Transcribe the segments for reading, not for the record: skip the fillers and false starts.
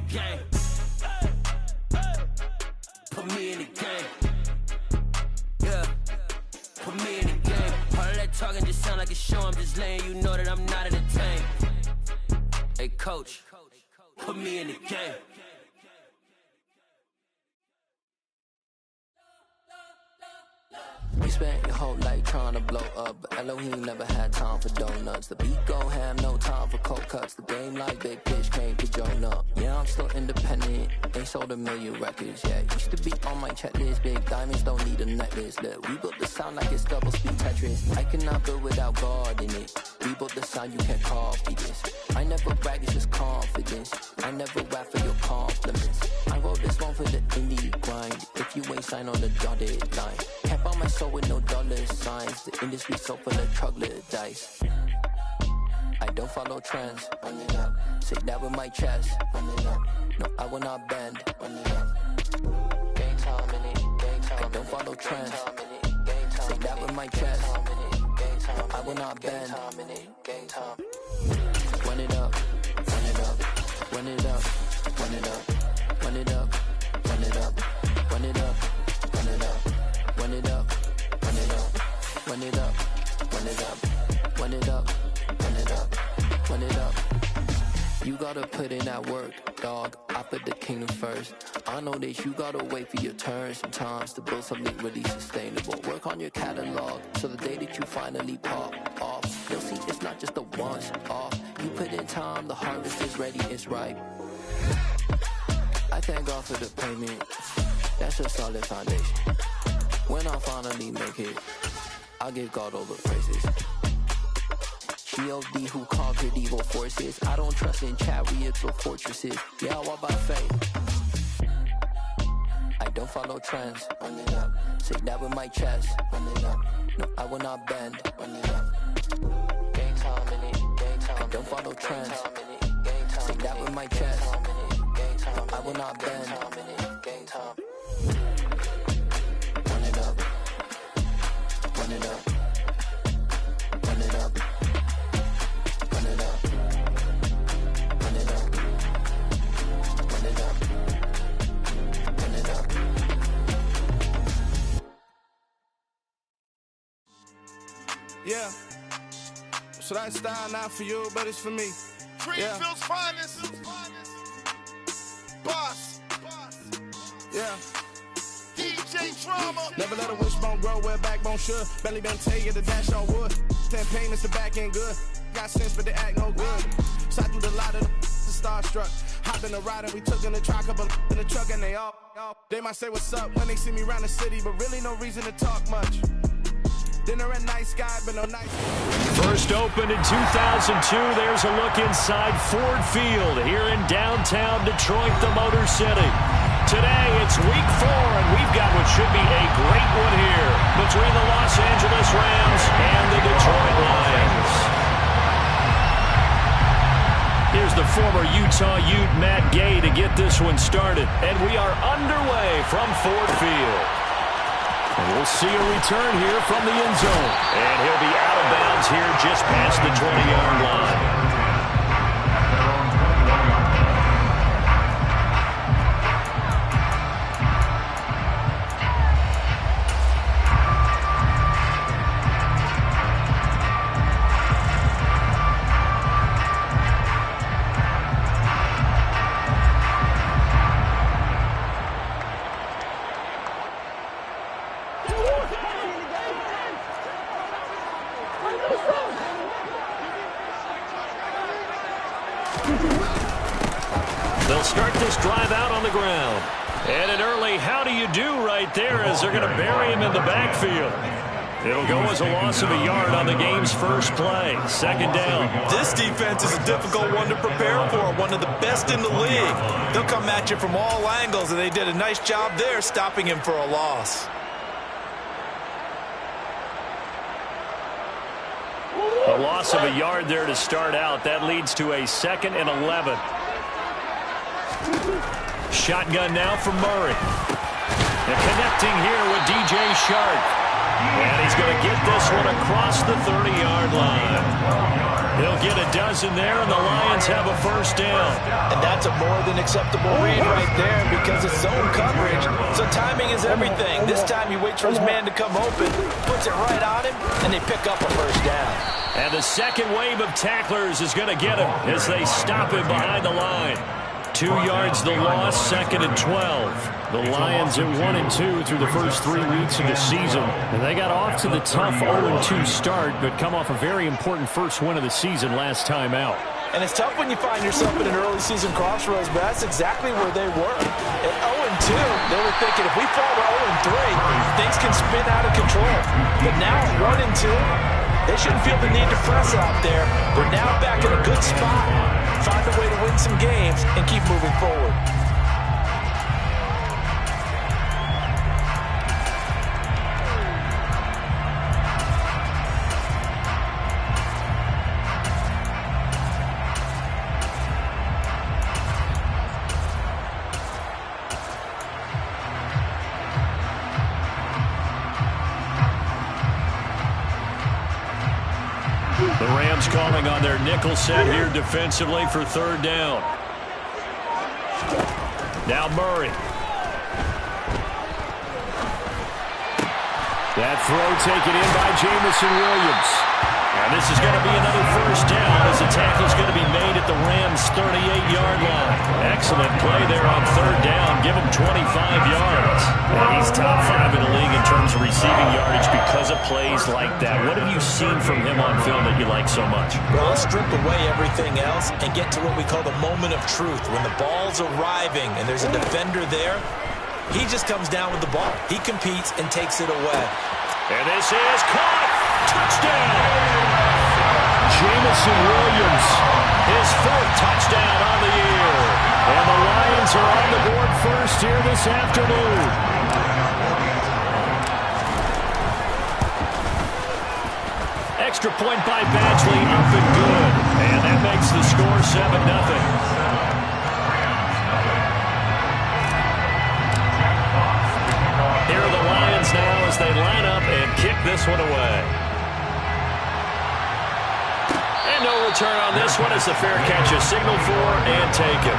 game. Put me in the game. Yeah. Put me in the game. All that talking just sound like a show. I'm just letting you know that I'm not entertained. Hey, coach, put me in the game. You spent your whole life trying to blow up, but Elohim never had time for donuts. The beat gon' have no time for cold cuts. The game like Big Pitch came to join up. Yeah, I'm still independent, ain't sold a million records yet. Used to be on my checklist, big diamonds don't need a necklace. Look, we built the sound like it's double speed Tetris. I cannot build without God in it. We built the sound, you can't copy this. I never brag, it's just confidence. I never rap for your compliments. I wrote this one for the indie grind. If you ain't signed on the dotted line, can't buy my soul with no dollar signs. The industry so full of troglodytes. I don't follow trends. Run it up. Say that with my chest. Run it up. No, I will not bend. Run it up. Game time in it. Game time. I don't follow trends. Say that with my chest. No, I will not bend. Game time. Run it up. Run it up. Run it up. Run it up. Run it up. Run it up. Run it up. Run it up. Run it up. Run it up. Run it up. Run it up. Run it up. Run it up. Run it up. You gotta put in that work, dog. I put the kingdom first. I know that you gotta wait for your turn sometimes to build something really sustainable. Work on your catalog so the day that you finally pop off, you'll see it's not just a once off. You put in time, the harvest is ready, it's ripe. I thank God for the payment. That's a solid foundation. When I finally make it, I'll give God all the praises. G.O.D. who conquered evil forces. I don't trust in chariots or fortresses. Yeah, I walk by faith. I don't follow trends. Run it up. Say that with my chest. Run it up. No, I will not bend. Run it up. Game time in it. Game time. I don't follow trends. Say that with my chest. No, I will not bend. Game time. Run it up. Run it up. Run it up. Run it up. Run it up. Run it up. Run it up. Yeah. So that style not for you, but it's for me. Greenfield's finest. Boss. Yeah. DJ Drama. Never let a wishbone grow where backbone should. Belly been tell you the dash on wood. 10 payments, the back end good. Got sense, but they act no good. So I threw the lot of the starstruck. Hop in the ride and we took in the truck, couple in the truck and they all. They might say what's up when they see me around the city, but really no reason to talk much. Dinner at nice guy, but no nice. First opened in 2002. There's a look inside Ford Field here in downtown Detroit, the Motor City. Today, it's week 4, and we've got what should be a great one here between the Los Angeles Rams and the Detroit Lions. Here's the former Utah Ute Matt Gay to get this one started, and we are underway from Ford Field. And we'll see a return here from the end zone. And he'll be out of bounds here just past the 20-yard line. They'll start this drive out on the ground. And an early how do you do right there as they're going to bury him in the backfield. It'll go as a loss of a yard on the game's first play. Second down. This defense is a difficult one to prepare for, one of the best in the league. They'll come at you from all angles, and they did a nice job there stopping him for a loss. A loss of a yard there to start out. That leads to a 2nd and 11. Shotgun now for Murray. And connecting here with DJ Shark. And he's going to get this one across the 30-yard line. He'll get a dozen there, and the Lions have a first down. And that's a more than acceptable read right there because it's zone coverage, so timing is everything. This time he waits for his man to come open, puts it right on him, and they pick up a first down. And the second wave of tacklers is going to get him as they stop him behind the line. 2 yards the loss, 2nd and 12. The Lions at 1-2 through the first 3 weeks of the season. And they got off to the tough 0-2 start, but come off a very important first win of the season last time out. And it's tough when you find yourself in an early season crossroads, but that's exactly where they were. At 0-2, they were thinking if we fall to 0-3, things can spin out of control. But now at 1-2, they shouldn't feel the need to press out there. They're now back in a good spot. Find a way to win some games and keep moving forward. The Rams calling on their nickel set here defensively for 3rd down. Now Murray. That throw taken in by Jamison Williams. And this is going to be another first down as the tackle is going to be made at the Rams' 38-yard line. Excellent play there on 3rd down. Give him 25 yards. And he's top 5 in the league in terms of receiving yardage because of plays like that. What have you seen from him on film that you like so much? Well, I'll strip away everything else and get to what we call the moment of truth. When the ball's arriving and there's a defender there, he just comes down with the ball. He competes and takes it away. And this is caught. Touchdown! Jamison Williams, his 4th touchdown on the year. And the Lions are on the board first here this afternoon. Extra point by Badgley, up and good. And that makes the score 7-0. Here are the Lions now as they line up and kick this one away. And no return on this one as the fair catch is signaled for and taken.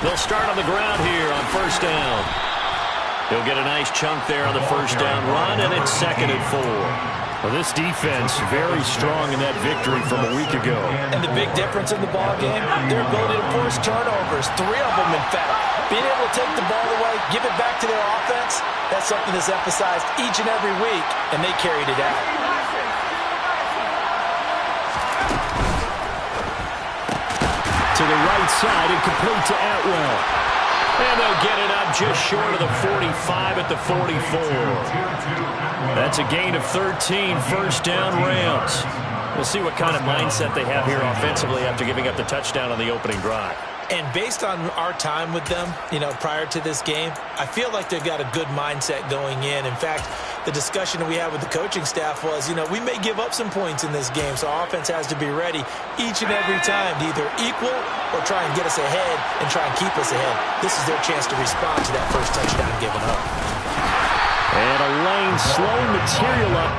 They'll start on the ground here on 1st down. He'll get a nice chunk there on the first down run, and it's 2nd and 4. Well, this defense very strong in that victory from a week ago. And the big difference in the ball game, their ability to force turnovers, 3 of them in fact. Being able to take the ball away, give it back to their offense, that's something that's emphasized each and every week, and they carried it out. To the right side and complete to Atwell. And they'll get it up just short of the 45 at the 44. That's a gain of 13, first down Rams. We'll see what kind of mindset they have here offensively after giving up the touchdown on the opening drive. And based on our time with them, prior to this game, I feel like they've got a good mindset going in. In fact, the discussion that we had with the coaching staff was, we may give up some points in this game, so our offense has to be ready each and every time to either equal or try and get us ahead and try and keep us ahead. This is their chance to respond to that first touchdown given up. And a lane slow material up.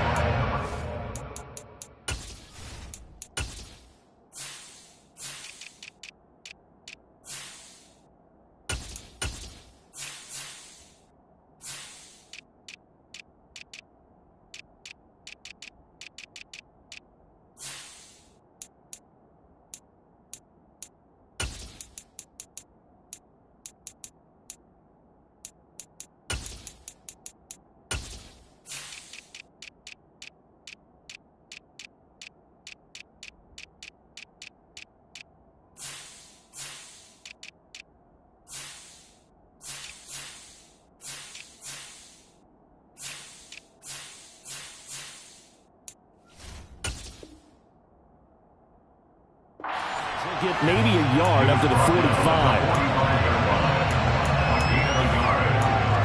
Get maybe a yard up to the 45.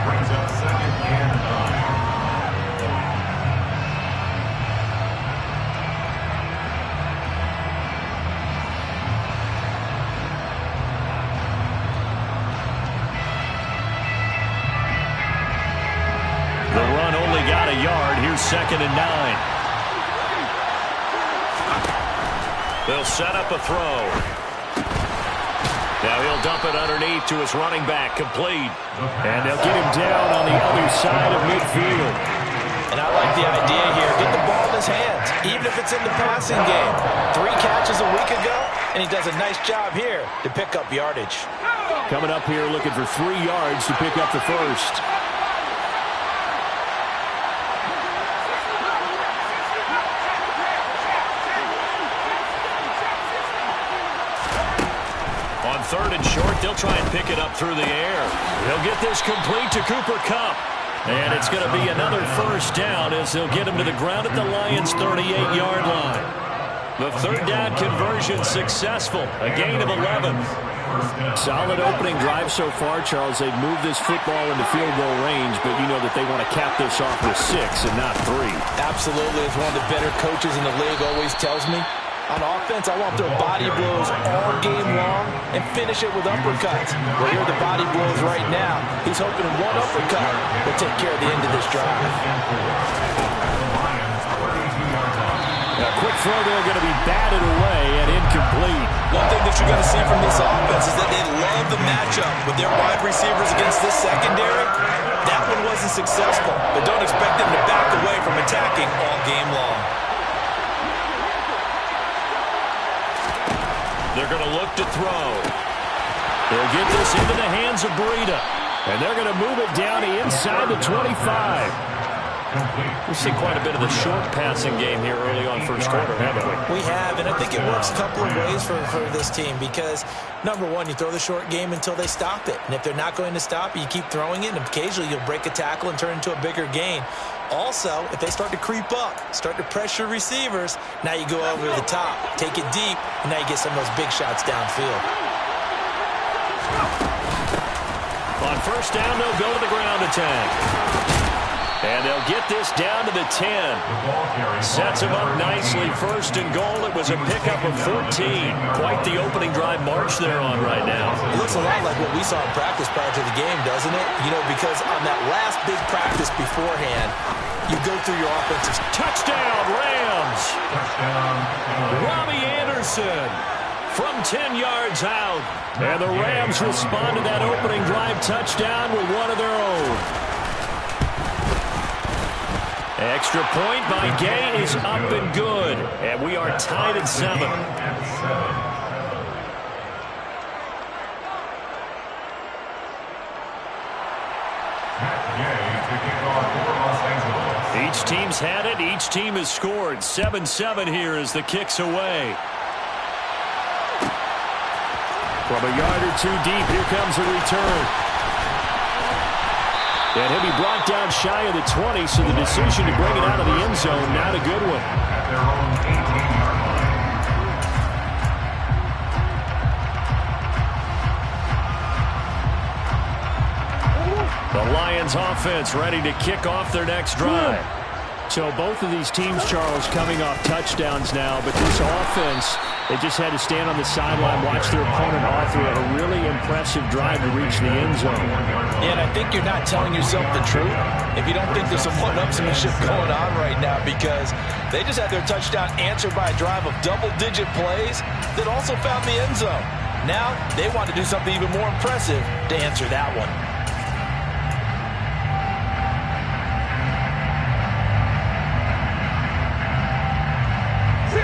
Brings up 2nd and 9. a yard. Here's 2nd and 9. They'll set up a throw. Now he'll dump it underneath to his running back, complete. And they'll get him down on the other side of midfield. And I like the idea here. Get the ball in his hands, even if it's in the passing game. 3 catches a week ago, and he does a nice job here to pick up yardage. Coming up here looking for 3 yards to pick up the first. On 3rd and short, they'll try and pick it up through the air. They'll get this complete to Cooper Kupp. And it's going to be another first down as they'll get him to the ground at the Lions' 38-yard line. The 3rd down conversion successful, a gain of 11. Solid opening drive so far, Charles. They've moved this football into field goal range, but you know that they want to cap this off with 6 and not 3. Absolutely. As one of the better coaches in the league always tells me, on offense, I want their body blows all game long and finish it with uppercuts. Well, here are the body blows right now. He's hoping one uppercut will take care of the end of this drive. A quick throw there going to be batted away and incomplete. One thing that you're going to see from this offense is that they love the matchup with their wide receivers against this secondary. That one wasn't successful, but don't expect them to back away from attacking all game long. They're going to look to throw. They'll get this into the hands of Breida. And they're going to move it down inside the 25. We've seen quite a bit of the short passing game here early on first quarter, haven't we? We have, and I think it works a couple of ways for this team because, number one, you throw the short game until they stop it. And if they're not going to stop it, you keep throwing it, and occasionally you'll break a tackle and turn it into a bigger gain. Also, if they start to creep up, start to pressure receivers, now you go over the top, take it deep, and now you get some of those big shots downfield. On first down, they'll go to the ground attack. And they'll get this down to the 10. Sets him up nicely. 1st and goal. It was a pickup of 14. Quite the opening drive march they're on right now. It looks a lot like what we saw in practice prior to the game, doesn't it? You know, because on that last big practice beforehand, you go through your offensive. Touchdown, Rams. Robbie Anderson from 10 yards out. And the Rams respond to that opening drive touchdown with one of their own. Extra point by Gay is up and good. And we are tied at 7. Each team's had it. Each team has scored. 7-7 here as the kick's away. From a yard or 2 deep, here comes a return. And he'll be brought down shy of the 20, so the decision to bring it out of the end zone, not a good one. The Lions offense ready to kick off their next drive. So both of these teams, Charles, coming off touchdowns now, but this offense, they just had to stand on the sideline, watch their opponent author a really impressive drive to reach the end zone. Yeah, and I think you're not telling yourself the truth if you don't think there's some one-upsmanship going on right now, because they just had their touchdown answered by a drive of double-digit plays that also found the end zone. Now they want to do something even more impressive to answer that one.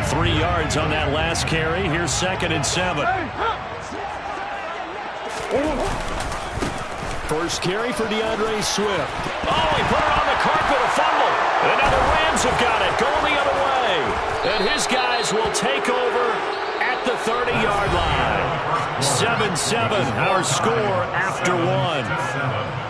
Three yards on that last carry. Here's 2nd and 7. First carry for DeAndre Swift. Oh, he put it on the carpet, a fumble. And now the Rams have got it, going the other way. And his guys will take over at the 30-yard line. 7-7, our score after 1.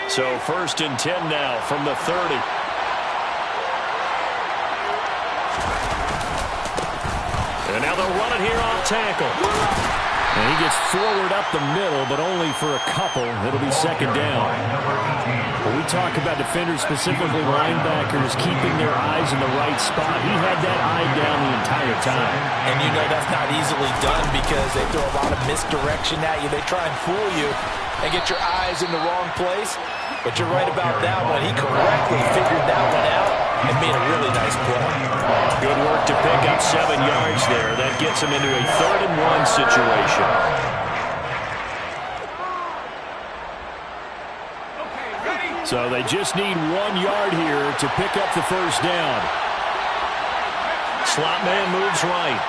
So 1st and 10 now from the 30. And now they'll run it here off tackle. And he gets forward up the middle, but only for a couple. It'll be second down. When we talk about defenders, specifically linebackers, keeping their eyes in the right spot, he had that eye down the entire time. And you know that's not easily done because they throw a lot of misdirection at you. They try and fool you and get your eyes in the wrong place. But you're right about that one. He correctly figured that one out and made a really nice play. Good work to pick up 7 yards there. That gets him into a 3rd-and-1 situation. So they just need 1 yard here to pick up the first down. Slot man moves right.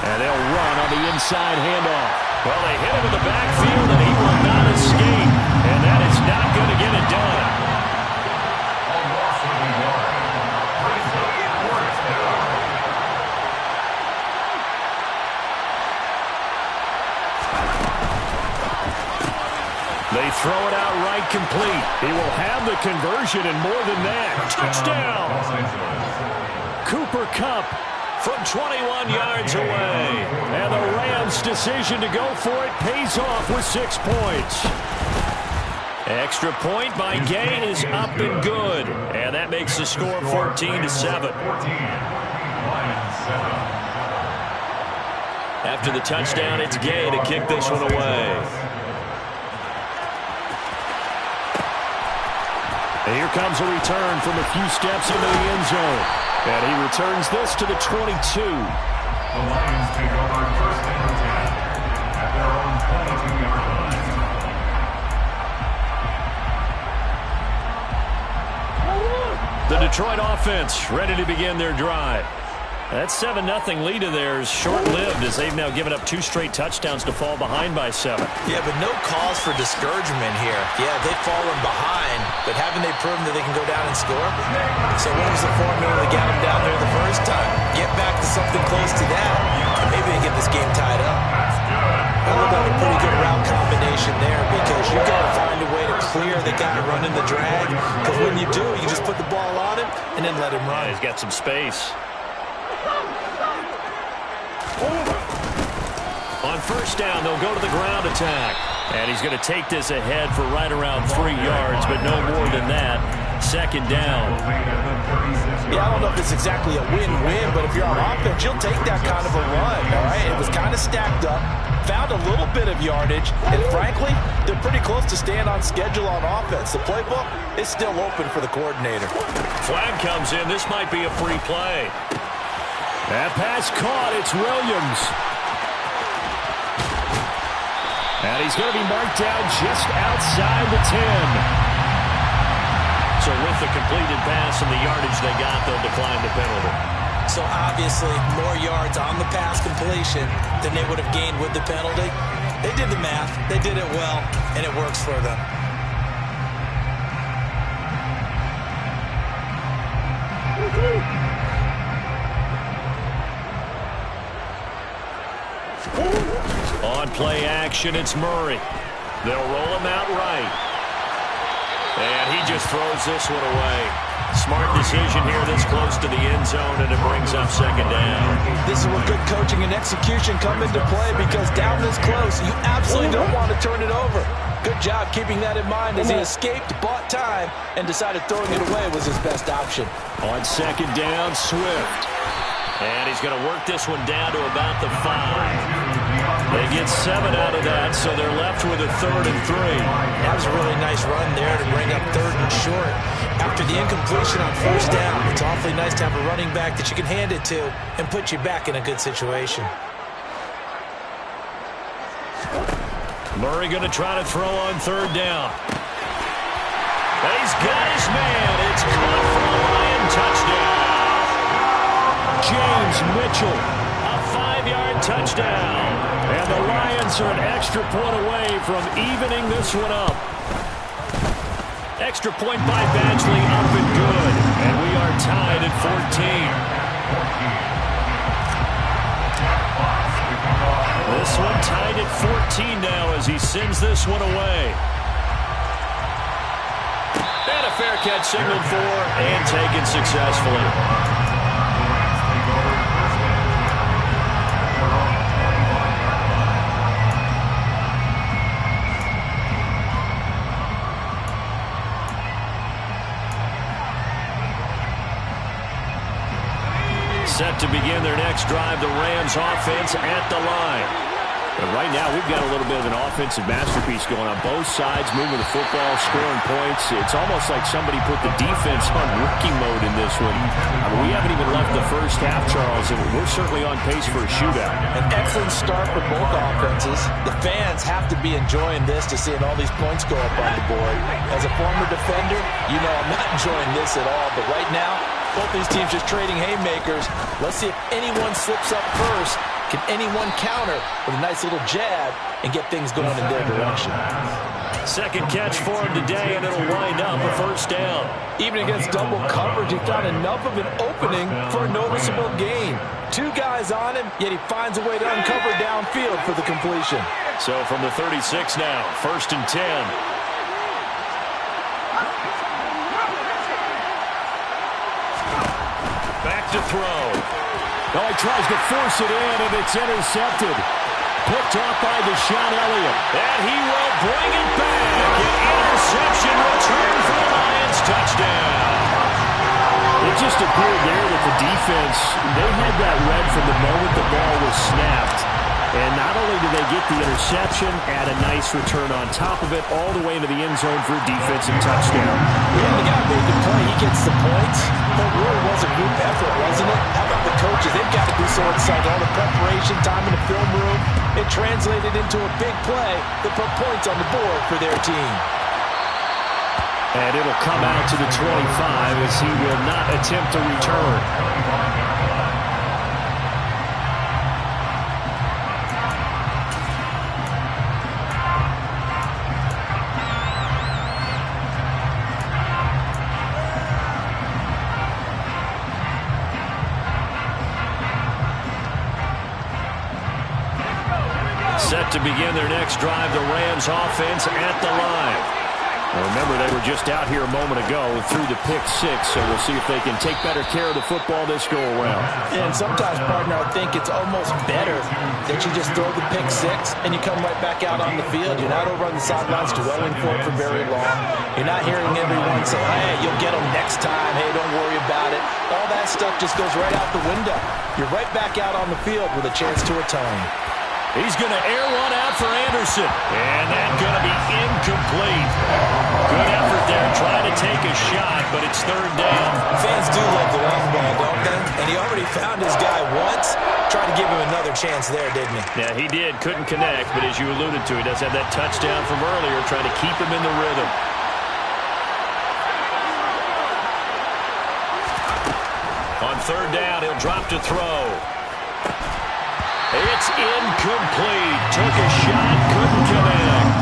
And they'll run on the inside handoff. Well, they hit him in the backfield, and he will not escape. And that is not going to get it done. They throw it out right complete. He will have the conversion and more than that. Touchdown! Cooper Kupp from 21 yards away. And the Rams' decision to go for it pays off with 6 points. Extra point by Gay is up and good. And that makes the score 14-7. After the touchdown, it's Gay to kick this one away. And here comes a return from a few steps into the end zone. And he returns this to the 22. The Lions take over 1st and 10 at their own 22-yard line. The Detroit offense ready to begin their drive. That 7-0 lead of theirs short-lived as they've now given up 2 straight touchdowns to fall behind by 7. Yeah, but no cause for discouragement here. Yeah, they've fallen behind, but haven't they proven that they can go down and score? So what was the formula that got them down there the first time? Get back to something close to that, and maybe they get this game tied up. That looked like a pretty good route combination there because you got to find a way to clear the guy running the drag, because when you do, you just put the ball on him and then let him run. Yeah, he's got some space. On first down, they'll go to the ground attack. And he's going to take this ahead for right around 3 yards, but no more than that. Second down. Yeah, I don't know if it's exactly a win-win, but if you're on offense, you'll take that kind of a run, all right? It was kind of stacked up, found a little bit of yardage, and frankly, they're pretty close to staying on schedule on offense. The playbook is still open for the coordinator. Flag comes in. This might be a free play. That pass caught. It's Williams. And he's going to be marked down just outside the 10. So with the completed pass and the yardage they got, they'll decline the penalty. So obviously more yards on the pass completion than they would have gained with the penalty. They did the math. They did it well, and it works for them. On play action, it's Murray. They'll roll him out right. And he just throws this one away. Smart decision here this close to the end zone, and it brings up second down. This is where good coaching and execution come into play because down this close, you absolutely don't want to turn it over. Good job keeping that in mind as he escaped, bought time, and decided throwing it away was his best option. On second down, Swift. And he's going to work this one down to about the 5. They get 7 out of that, so they're left with a 3rd and 3. That was a really nice run there to bring up 3rd and short. After the incompletion on first down, it's awfully nice to have a running back that you can hand it to and put you back in a good situation. Murray going to try to throw on 3rd down. And he's got his man. It's caught for a Lion touchdown. James Mitchell, a 5-yard touchdown. And the Lions are an extra point away from evening this one up. Extra point by Badgley, up and good. And we are tied at 14. This one tied at 14 now as he sends this one away. And a fair catch signaled for and taken successfully. Set to begin their next drive, the Rams offense at the line. And right now, we've got a little bit of an offensive masterpiece going on both sides, moving the football, scoring points. It's almost like somebody put the defense on rookie mode in this one. I mean, we haven't even left the first half, Charles, and we're certainly on pace for a shootout. An excellent start for both offenses. The fans have to be enjoying this to seeing all these points go up on the board. As a former defender, you know I'm not enjoying this at all, but right now, both these teams just trading haymakers. Let's see if anyone slips up first. Can anyone counter with a nice little jab and get things going in their direction? Second catch for him today, and it'll wind up a first down. Even against double coverage, he found enough of an opening for a noticeable gain. Two guys on him, yet he finds a way to uncover downfield for the completion. So from the 36 now, 1st and 10. Back to throw. Oh, he tries to force it in, and it's intercepted. Picked off by Deshaun Elliott. And he will bring it back. An interception return for the Lions. Touchdown. It just appeared there that the defense, they had that read from the moment the ball was snapped. And not only did they get the interception, add a nice return on top of it, all the way into the end zone for a defensive touchdown. Yeah, the guy made the play. He gets the points. But it really was a group effort, wasn't it? How about the coaches? They've got to be so excited. All the preparation, time in the film room, it translated into a big play that put points on the board for their team. And it'll come out to the 25 as he will not attempt to return. Set to begin their next drive, the Rams offense at the line. Now remember, they were just out here a moment ago through the pick six, so we'll see if they can take better care of the football this go-around. And sometimes, partner, I think it's almost better that you just throw the pick six and you come right back out on the field. You're not over on the sidelines dwelling for it for very long. You're not hearing everyone say, hey, you'll get them next time. Hey, don't worry about it. All that stuff just goes right out the window. You're right back out on the field with a chance to atone. He's going to air one out for Anderson. And that's going to be incomplete. Good effort there, trying to take a shot, but it's third down. Fans do love the long ball, don't they? And he already found his guy once. Tried to give him another chance there, didn't he? Yeah, he did. Couldn't connect, but as you alluded to, he does have that touchdown from earlier, trying to keep him in the rhythm. On third down, he'll drop to throw. It's incomplete. Took a shot, couldn't connect.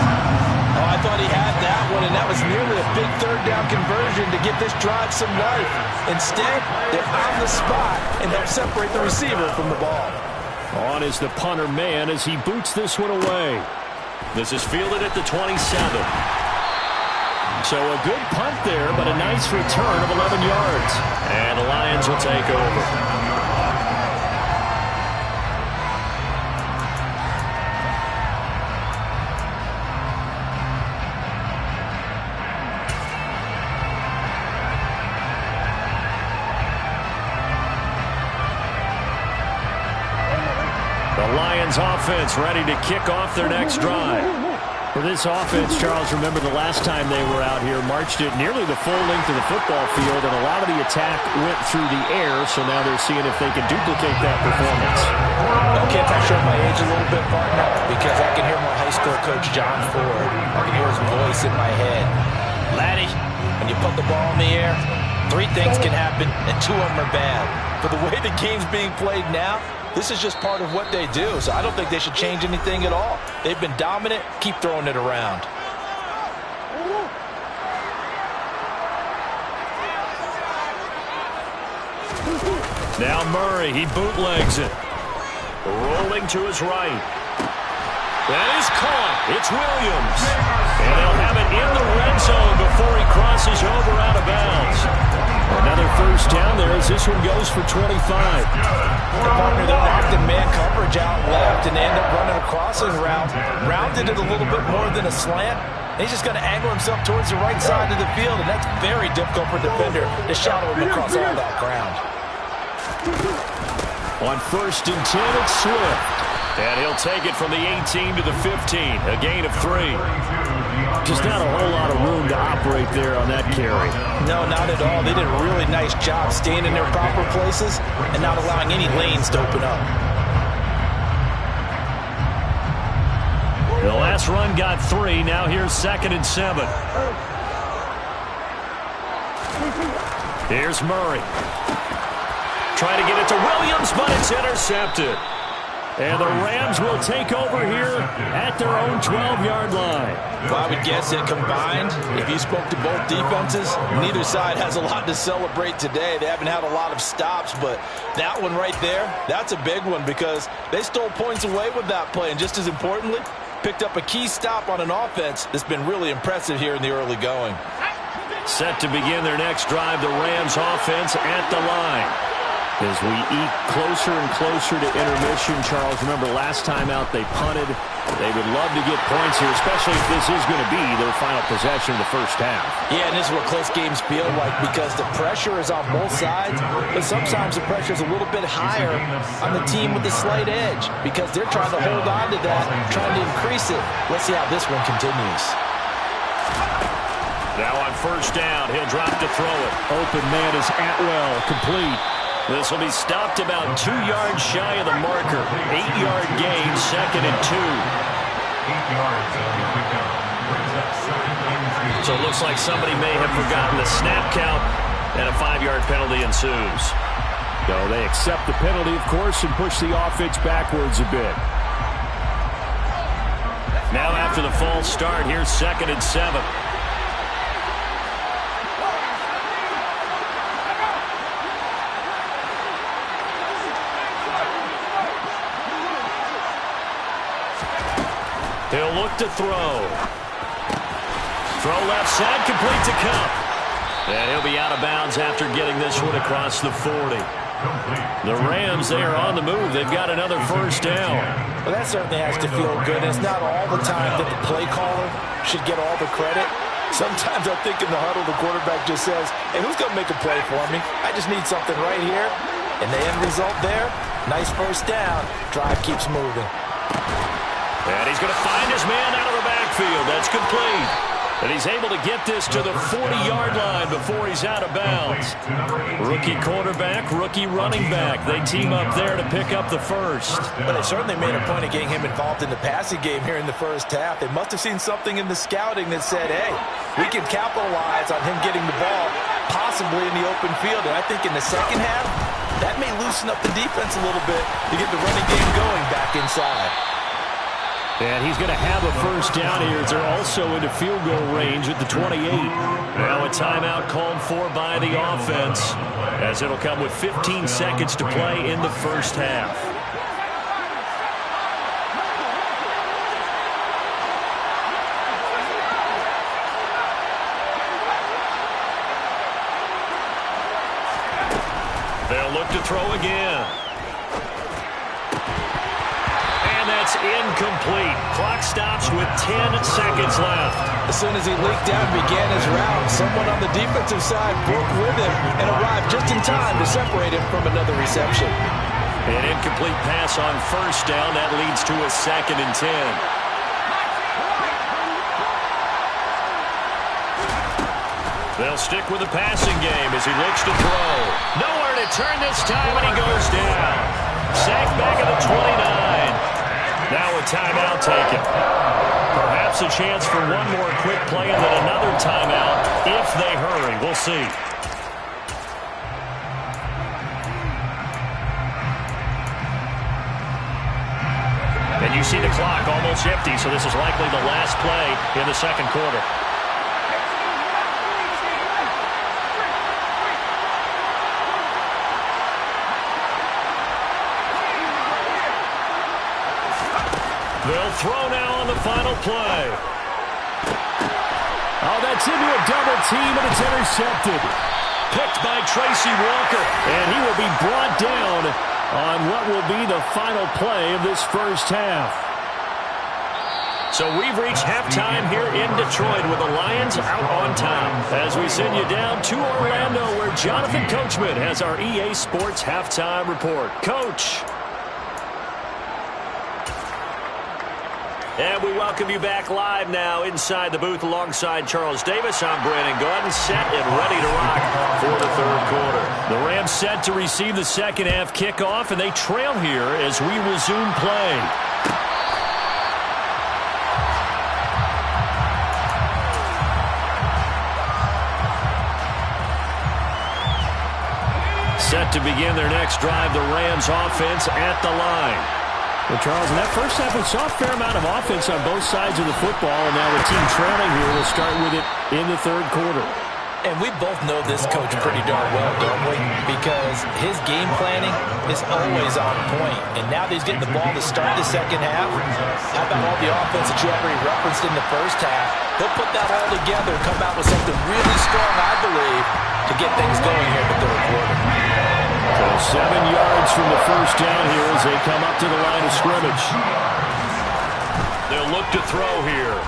Oh, I thought he had that one, and that was nearly a big third down conversion to give this drive some life. Instead, they're on the spot, and they'll separate the receiver from the ball. On is the punter man as he boots this one away. This is fielded at the 27. So a good punt there, but a nice return of 11 yards. And the Lions will take over. The Lions offense ready to kick off their next drive. For this offense, Charles, remember the last time they were out here, marched it nearly the full length of the football field, and a lot of the attack went through the air, so now they're seeing if they can duplicate that performance. Okay, if I show my age a little bit, partner, because I can hear my high school coach, John Ford. I can hear his voice in my head. Laddie, when you put the ball in the air, three things can happen, and two of them are bad. For the way the game's being played now, this is just part of what they do, so I don't think they should change anything at all. They've been dominant. Keep throwing it around. Now Murray, he bootlegs it. Rolling to his right. That is caught. It's Williams. And they'll have it in the red zone before he crosses over as this one goes for 25. The partner, they're locked in man coverage out left, and they end up running a crossing route. Rounded it a little bit more than a slant. He's just going to angle himself towards the right side of the field, and that's very difficult for a defender to shadow him across all that ground. On 1st and 10, it's Swift. And he'll take it from the 18 to the 15, a gain of 3. Just not a whole lot of room to operate there on that carry. No, not at all. They did a really nice job staying in their proper places and not allowing any lanes to open up. The last run got 3. Now here's 2nd and 7. Here's Murray. Trying to get it to Williams, but it's intercepted. And the Rams will take over here at their own 12-yard line. Well, I would guess that combined, if you spoke to both defenses, neither side has a lot to celebrate today. They haven't had a lot of stops, but that one right there, that's a big one because they stole points away with that play. And just as importantly, picked up a key stop on an offense that's been really impressive here in the early going. Set to begin their next drive, the Rams offense at the line. As we eat closer and closer to intermission, Charles, remember last time out they punted. They would love to get points here, especially if this is going to be their final possession of the first half. Yeah, and this is what close games feel like because the pressure is on both sides, but sometimes the pressure is a little bit higher on the team with the slight edge because they're trying to hold on to that, trying to increase it. Let's see how this one continues. Now on 1st down, he'll drop to throw it. Open man is Atwell, complete. This will be stopped about 2 yards shy of the marker. 8-yard gain, 2nd and 2. 8 yards. So it looks like somebody may have forgotten the snap count, and a 5-yard penalty ensues. So they accept the penalty, of course, and push the offense backwards a bit. Now after the false start, here's 2nd and 7. He'll look to throw. Throw left side, complete to Cup. And he'll be out of bounds after getting this one across the 40. The Rams, they are on the move. They've got another 1st down. Well, that certainly has to feel good. It's not all the time that the play caller should get all the credit. Sometimes I think in the huddle, the quarterback just says, hey, who's going to make a play for me? I just need something right here. And the end result there, nice 1st down. Drive keeps moving. And he's going to find his man out of the backfield. That's complete. And he's able to get this to the 40-yard line before he's out of bounds. Rookie quarterback, rookie running back. They team up there to pick up the 1st. But they certainly made a point of getting him involved in the passing game here in the 1st half. They must have seen something in the scouting that said, hey, we can capitalize on him getting the ball, possibly in the open field. And I think in the 2nd half, that may loosen up the defense a little bit to get the running game going back inside. And he's going to have a 1st down here as they're also into field goal range at the 28. Now a timeout called for by the offense as it'll come with 15 seconds to play in the 1st half. They'll look to throw again. That's incomplete. Clock stops with 10 seconds left. As soon as he leaked out and began his route, someone on the defensive side broke with him and arrived just in time to separate him from another reception. An incomplete pass on 1st down. That leads to a 2nd and 10. They'll stick with the passing game as he looks to throw. Nowhere to turn this time, and he goes down. Sacked back at the 29. Now a timeout taken. Perhaps a chance for one more quick play and then another timeout if they hurry. We'll see. And you see the clock almost empty, so this is likely the last play in the 2nd quarter. They'll throw now on the final play. Oh, that's into a double team, and it's intercepted. picked by Tracy Walker, and he will be brought down on what will be the final play of this first half. So we've reached halftime here in Detroit with the Lions out on top. As we send you down to Orlando, where Jonathan Coachman has our EA Sports halftime report. Coach. And we welcome you back live now inside the booth alongside Charles Davis. I'm Brandon Gaudin, set and ready to rock for the third quarter. The Rams set to receive the second half kickoff, and they trail here as we resume play. Set to begin their next drive, the Rams offense at the line. Well, Charles, in that first half, we saw a fair amount of offense on both sides of the football, and now the team trailing here will start with it in the third quarter. And we both know this coach pretty darn well, don't we? Because his game planning is always on point. And now that he's getting the ball to start the second half, how about all the offense that you already referenced in the first half? He'll put that all together and come out with something really strong, I believe, to get things going here in the third quarter. So 7 yards from the first down here as they come up to the line of scrimmage. They'll look to throw here.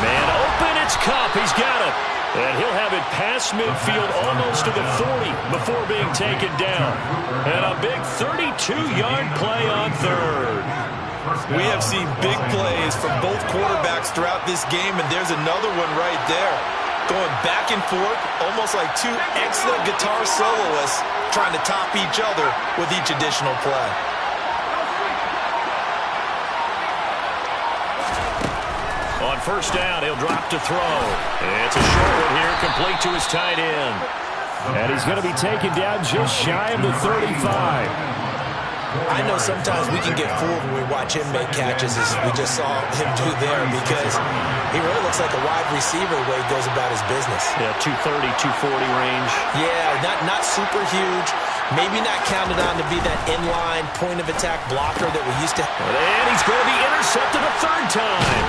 Man open, it's Kupp. He's got it. And he'll have it past midfield almost to the 40 before being taken down. And a big 32-yard play on third. We have seen big plays from both quarterbacks throughout this game, and there's another one right there. Going back and forth, almost like two excellent guitar soloists trying to top each other with each additional play. On first down, he'll drop to throw. It's a short one here, complete to his tight end. And he's going to be taken down just shy of the 35. I know sometimes we can get fooled when we watch him make catches, as we just saw him do there, because he really looks like a wide receiver the way he goes about his business. Yeah, 230, 240 range. Yeah, not super huge. Maybe not counted on to be that inline point-of-attack blocker that we used to have. And he's going to be intercepted a third time.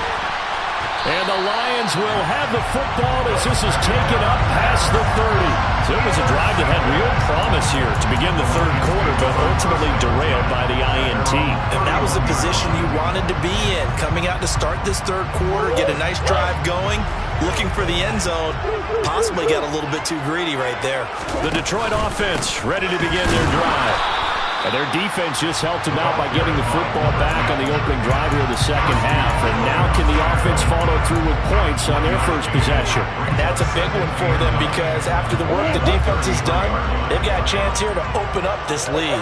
And the Lions will have the football as this is taken up past the 30. So it was a drive that had real promise here to begin the third quarter, but ultimately derailed by the INT. And that was the position you wanted to be in, coming out to start this third quarter, get a nice drive going, looking for the end zone. Possibly got a little bit too greedy right there. The Detroit offense ready to begin their drive. And their defense just helped them out by getting the football back on the opening drive here in the second half. And now can the offense follow through with points on their first possession? And that's a big one for them, because after the work the defense has done, they've got a chance here to open up this lead.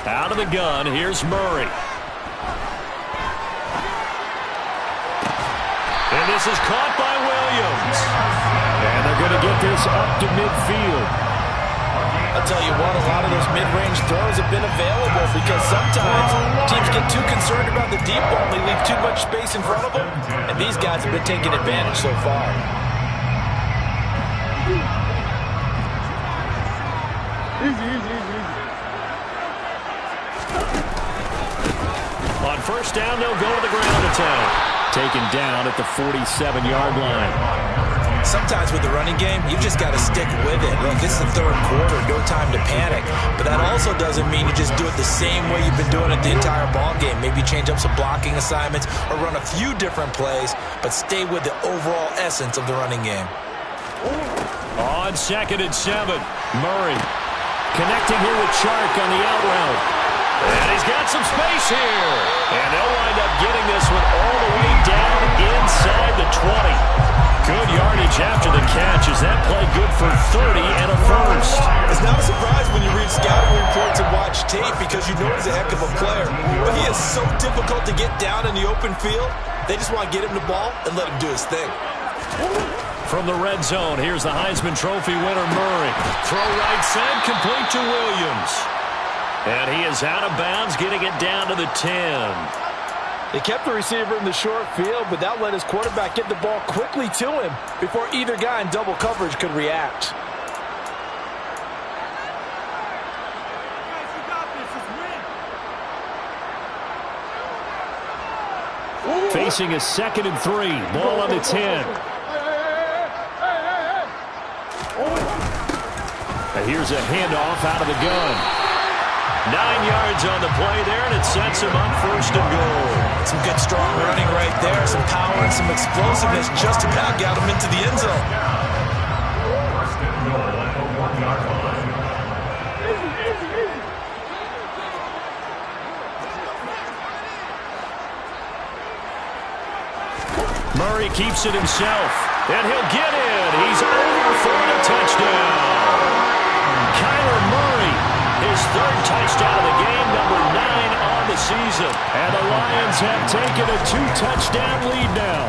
Out of the gun, here's Murray. And this is caught by Williams. And they're going to get this up to midfield. I'll tell you what, a lot of those mid-range throws have been available, because sometimes teams get too concerned about the deep ball and they leave too much space in front of them. And these guys have been taking advantage so far. On first down, they'll go to the ground attack. Taken down at the 47-yard line. Sometimes with the running game, you've just got to stick with it. Look, this is the third quarter, no time to panic. But that also doesn't mean you just do it the same way you've been doing it the entire ball game. Maybe change up some blocking assignments or run a few different plays, but stay with the overall essence of the running game. On 2nd and 7, Murray connecting here with Chark on the out route. And he's got some space here. And they'll wind up getting this one all the way down inside the 20. Good yardage after the catch. Is that play good for 30 and a first? It's not a surprise when you read scouting reports and watch tape, because you know he's a heck of a player. But he is so difficult to get down in the open field. They just want to get him the ball and let him do his thing. From the red zone, here's the Heisman Trophy winner, Murray. Throw right side, complete to Williams. And he is out of bounds, getting it down to the 10. They kept the receiver in the short field, but that let his quarterback get the ball quickly to him before either guy in double coverage could react. Facing a 2nd and 3. Ball on the 10. And here's a handoff out of the gun. 9 yards on the play there, and it sets him up 1st and goal. Some good, strong running right there. Some power and some explosiveness just about got him into the end zone. 1st and goal at the 1-yard line. Murray keeps it himself, and he'll get in. He's over for the touchdown. Kyler Murray, his 3rd touchdown of the game, number 9 on the season. And the Lions have taken a 2-touchdown lead now.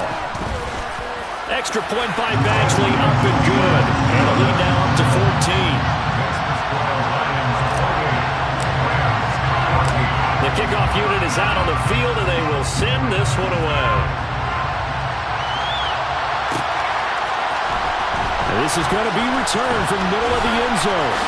Extra point by Badgley, up and good. And the lead now up to 14. The kickoff unit is out on the field, and they will send this one away. This is going to be returned from the middle of the end zone.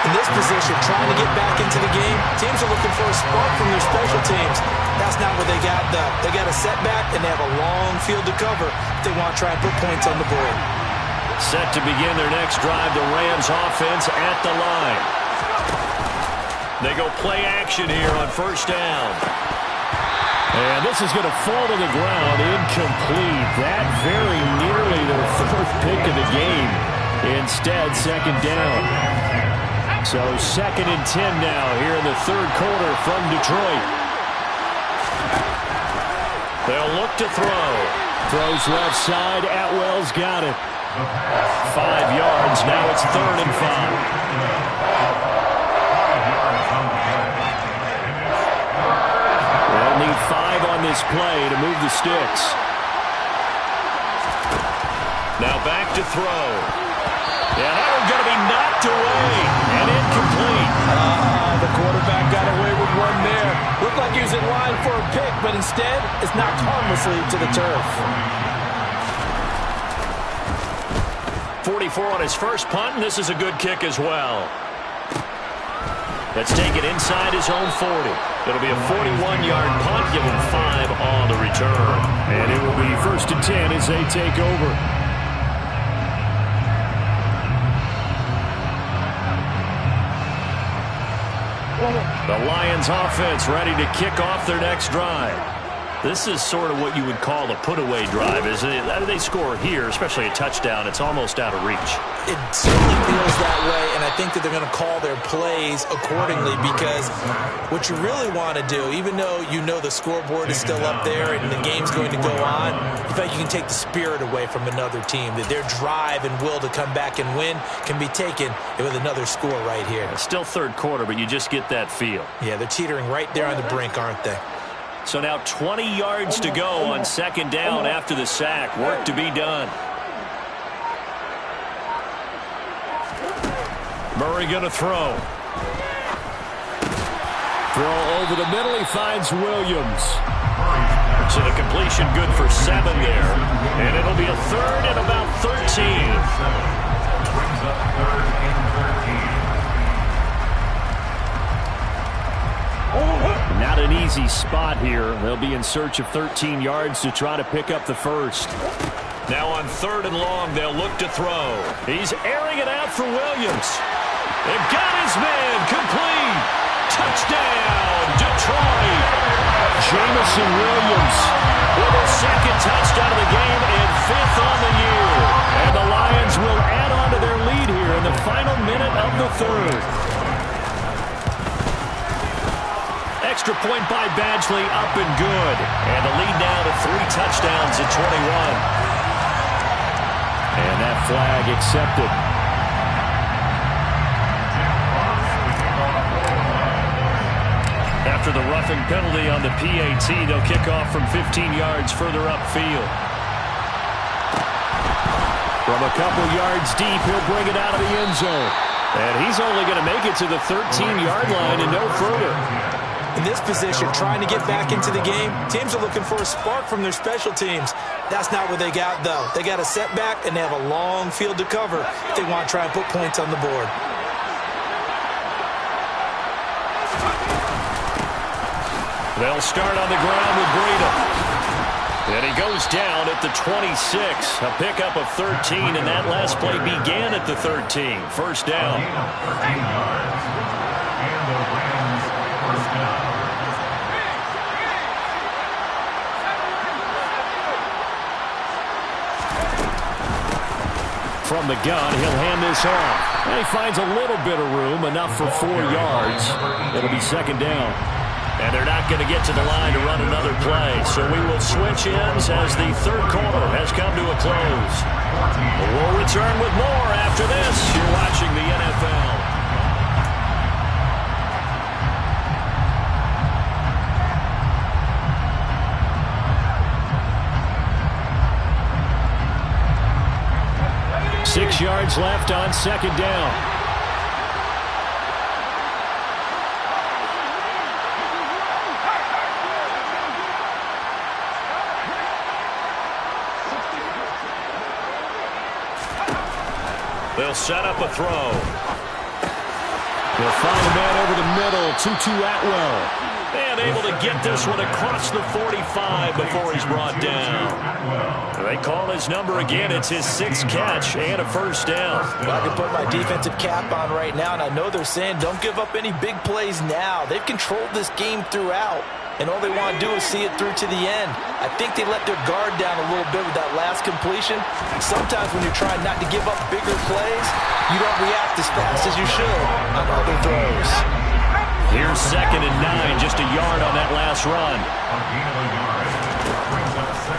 In this position, trying to get back into the game, teams are looking for a spark from their special teams. That's not what they got, though. They got a setback, and they have a long field to cover if they want to try and put points on the board. Set to begin their next drive, the Rams offense at the line. They go play action here on 1st down. And this is going to fall to the ground, incomplete. That very nearly their 4th pick of the game. Instead, 2nd down. So 2nd and 10 now here in the 3rd quarter from Detroit. They'll look to throw. Throws left side. Atwell's got it. 5 yards. Now it's 3rd and 5. They'll need 5 on this play to move the sticks. Now back to throw. And that one's going to be knocked away and incomplete. The quarterback got away with one there. Looked like he was in line for a pick, but instead it's knocked harmlessly to the turf. 44 on his first punt, and this is a good kick as well. Let's take it inside his own 40. It'll be a 41-yard punt, give him 5 on the return. And it will be 1st and 10 as they take over. The Lions offense ready to kick off their next drive. This is sort of what you would call a put-away drive. As they score here, especially a touchdown, it's almost out of reach. It certainly feels that way, and I think that they're going to call their plays accordingly because what you really want to do, even though you know the scoreboard is still up there and the game's going to go on, in fact, you can take the spirit away from another team. That their drive and will to come back and win can be taken with another score right here. It's still 3rd quarter, but you just get that feel. Yeah, they're teetering right there on the brink, aren't they? So now 20 yards to go on 2nd down after the sack. Work to be done. Murray going to throw. Throw over the middle. He finds Williams. So the completion good for 7 there. And it'll be a 3rd and about 13. Brings up 3rd and 13. Not an easy spot here. They'll be in search of 13 yards to try to pick up the 1st. Now on 3rd and long, they'll look to throw. He's airing it out for Williams. They've got his man complete. Touchdown, Detroit. Jamison Williams with his 2nd touchdown of the game and 5th on the year. And the Lions will add on to their lead here in the final minute of the 3rd. Extra point by Badgley, up and good. And the lead now to 3 touchdowns at 21. And that flag accepted. After the roughing penalty on the PAT, they'll kick off from 15 yards further upfield. From a couple yards deep, he'll bring it out of the end zone. And he's only going to make it to the 13-yard line and no further. In this position, trying to get back into the game, teams are looking for a spark from their special teams. That's not what they got, though. They got a setback, and they have a long field to cover if they want to try and put points on the board. They'll start on the ground with Breida. And he goes down at the 26. A pickup of 13, and that last play began at the 13. First down. 13 yards. And the Rams first down. From the gun, he'll hand this off. And he finds a little bit of room, enough for 4 yards. It'll be second down. And they're not going to get to the line to run another play. So we will switch ends as the third quarter has come to a close. We'll return with more after this. You're watching the NFL. Six yards left on second down. They'll set up a throw. They'll find a man over the middle. Tutu Atwell. And able to get this one across the 45 before he's brought down. They call his number again. It's his 6th catch and a first down. Well, I can put my defensive cap on right now, and I know they're saying don't give up any big plays now. They've controlled this game throughout, and all they want to do is see it through to the end. I think they let their guard down a little bit with that last completion. Sometimes when you're trying not to give up bigger plays, you don't react as fast as you should on other throws. Here's second and 9, just a yard on that last run.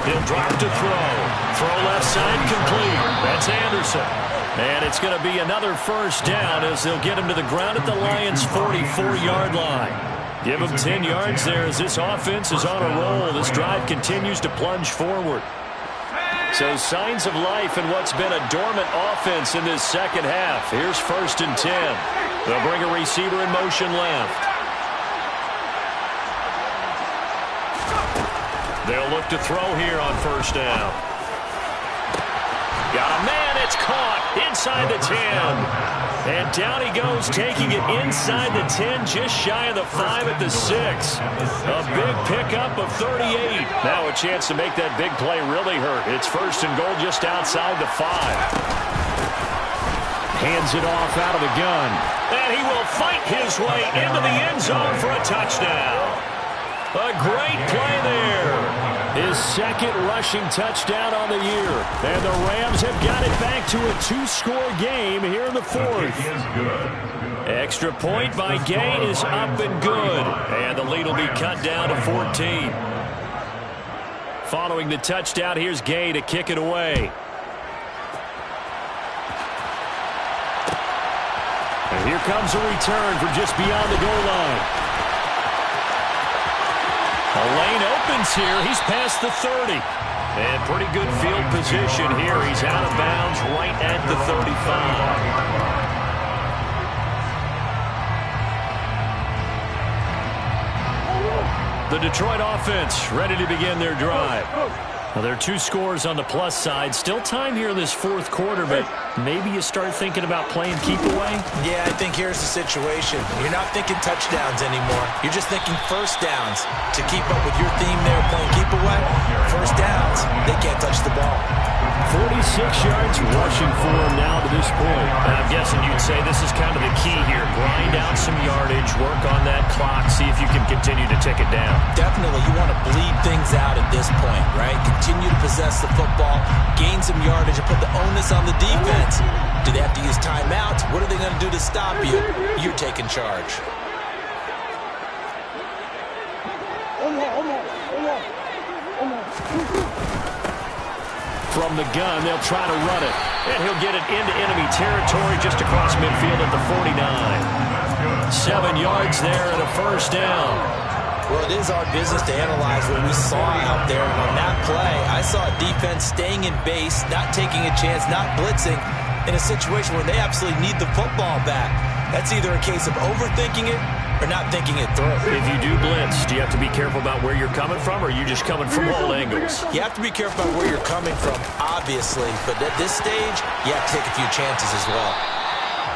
He'll drop to throw. Throw left side complete. That's Anderson. And it's going to be another first down as they'll get him to the ground at the Lions' 44-yard line. Give him 10 yards there as this offense is on a roll. This drive continues to plunge forward. So signs of life in what's been a dormant offense in this second half. Here's first and 10. They'll bring a receiver in motion left. They'll look to throw here on first down. Got a man, it's caught inside the 10. And down he goes, taking it inside the 10, just shy of the 5 at the 6. A big pickup of 38. Now a chance to make that big play really hurt. It's first and goal just outside the 5. Hands it off out of the gun. And he will fight his way into the end zone for a touchdown. A great play there. His second rushing touchdown on the year. And the Rams have got it back to a 2-score game here in the 4th. Extra point by Gay is up and good. And the lead will be cut down to 14. Following the touchdown, here's Gay to kick it away. And here comes a return from just beyond the goal line. A lane opens here. He's past the 30. And pretty good field position here. He's out of bounds right at the 35. The Detroit offense ready to begin their drive. Well, there are 2 scores on the plus side. Still time here in this 4th quarter, but maybe you start thinking about playing keep away? Yeah, I think here's the situation. You're not thinking touchdowns anymore. You're just thinking first downs. To keep up with your theme there, playing keep away, first downs, they can't touch the ball. 46 yards rushing for him now to this point. And I'm guessing you'd say this is kind of the key here. Grind out some yardage, work on that clock, see if you can continue to tick it down. Definitely, you want to bleed things out at this point, right? Continue to possess the football, gain some yardage, and put the onus on the defense. Do they have to use timeouts? What are they going to do to stop you? You're taking charge. From the gun, they'll try to run it. And he'll get it into enemy territory just across midfield at the 49. 7 yards there and a first down. Well, it is our business to analyze what we saw out there. And on that play, I saw a defense staying in base, not taking a chance, not blitzing, in a situation where they absolutely need the football back. That's either a case of overthinking it or not thinking it through. If you do blitz, do you have to be careful about where you're coming from, or are you just coming from all angles? You have to be careful about where you're coming from, obviously. But at this stage, you have to take a few chances as well.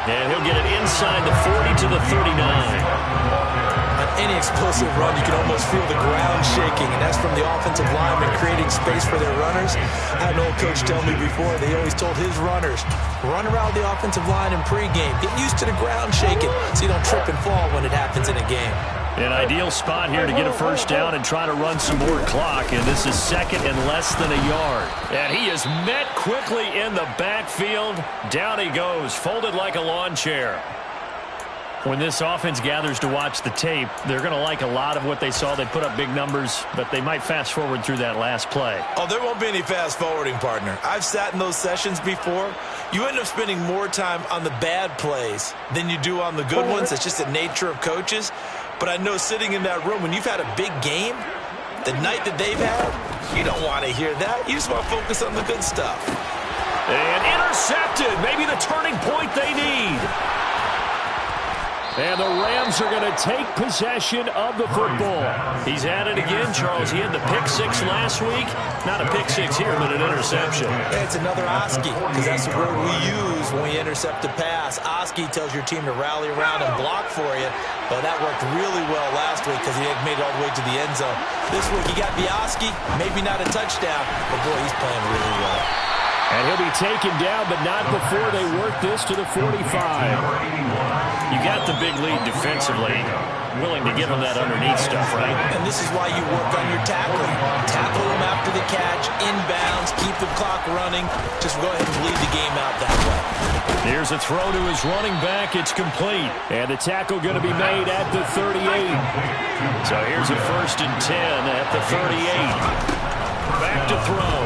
And he'll get it inside the 40 to the 39. An any explosive run, you can almost feel the ground shaking, and that's from the offensive linemen creating space for their runners. I had an old coach tell me before, they always told his runners, run around the offensive line in pregame. Get used to the ground shaking so you don't trip and fall when it happens in a game. An ideal spot here to get a first down and try to run some more clock, and this is second and less than a yard. And he is met quickly in the backfield. Down he goes, folded like a lawn chair. When this offense gathers to watch the tape, they're going to like a lot of what they saw. They put up big numbers, but they might fast forward through that last play. Oh, there won't be any fast forwarding, partner. I've sat in those sessions before. You end up spending more time on the bad plays than you do on the good ones. It's just the nature of coaches. But I know sitting in that room, when you've had a big game, the night that they've had, you don't want to hear that. You just want to focus on the good stuff. And intercepted. Maybe the turning point they need. And the Rams are going to take possession of the football. He's at it again, Charles. He had the pick six last week. Not a pick six here, but an interception. It's another Oski, because that's the word we use when we intercept a pass. Oski tells your team to rally around and block for you. But that worked really well last week because he had made it all the way to the end zone. This week he got the Oski, maybe not a touchdown, but boy, he's playing really well. And he'll be taken down, but not before they work this to the 45. You got the big lead defensively. Willing to give him that underneath stuff, right? And this is why you work on your tackling. Tackle him after the catch, inbounds, keep the clock running. Just go ahead and bleed the game out that way. Here's a throw to his running back. It's complete. And the tackle going to be made at the 38. So here's a 1st and 10 at the 38. Back to throw.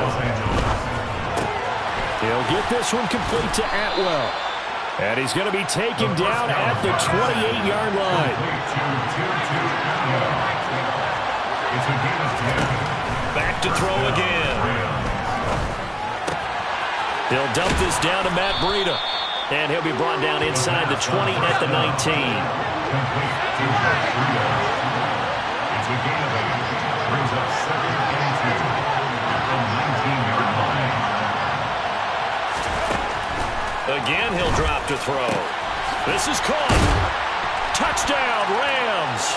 He'll get this one complete to Atwell. And he's going to be taken down at the 28-yard line. Back to throw again. He'll dump this down to Matt Breida. And he'll be brought down inside the 20 at the 19. It's a gain of 8. Brings up 2nd and 2 at the 19-yard line. Again, he'll drop to throw. This is caught. Touchdown, Rams.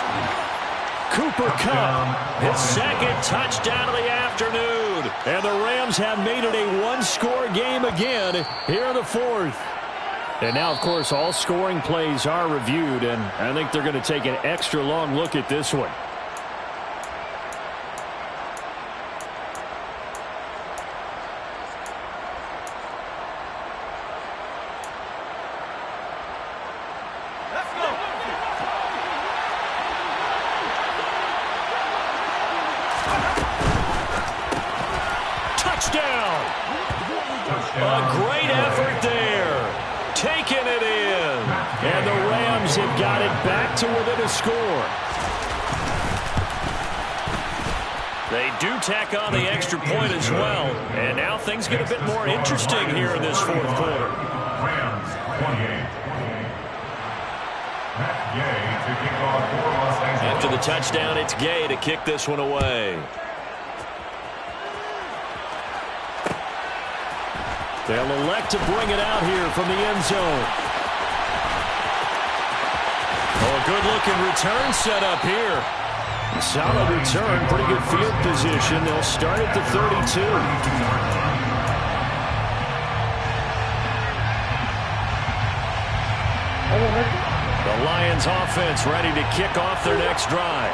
Cooper Kupp, his second touchdown of the afternoon. And the Rams have made it a one-score game again here in the 4th. And now, of course, all scoring plays are reviewed, and I think they're going to take an extra long look at this one. A great effort there. Taking it in. And the Rams have got it back to within a score. They do tack on the extra point as well. And now things get a bit more interesting here in this 4th quarter. Rams 28. Matt Gay to kick off for Los Angeles. After the touchdown, it's Gay to kick this one away. They'll elect to bring it out here from the end zone. Oh, a good-looking return set up here. Solid return, pretty good field position. They'll start at the 32. The Lions offense ready to kick off their next drive.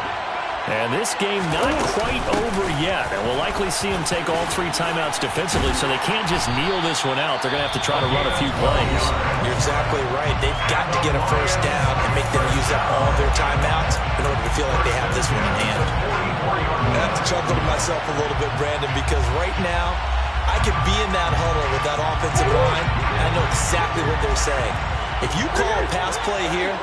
And this game not quite over yet. And we'll likely see them take all 3 timeouts defensively, so they can't just kneel this one out. They're going to have to try to run a few plays. You're exactly right. They've got to get a first down and make them use up all their timeouts in order to feel like they have this one in hand. I have to chuckle to myself a little bit, Brandon, because right now I could be in that huddle with that offensive line, and I know exactly what they're saying. If you call a pass play here,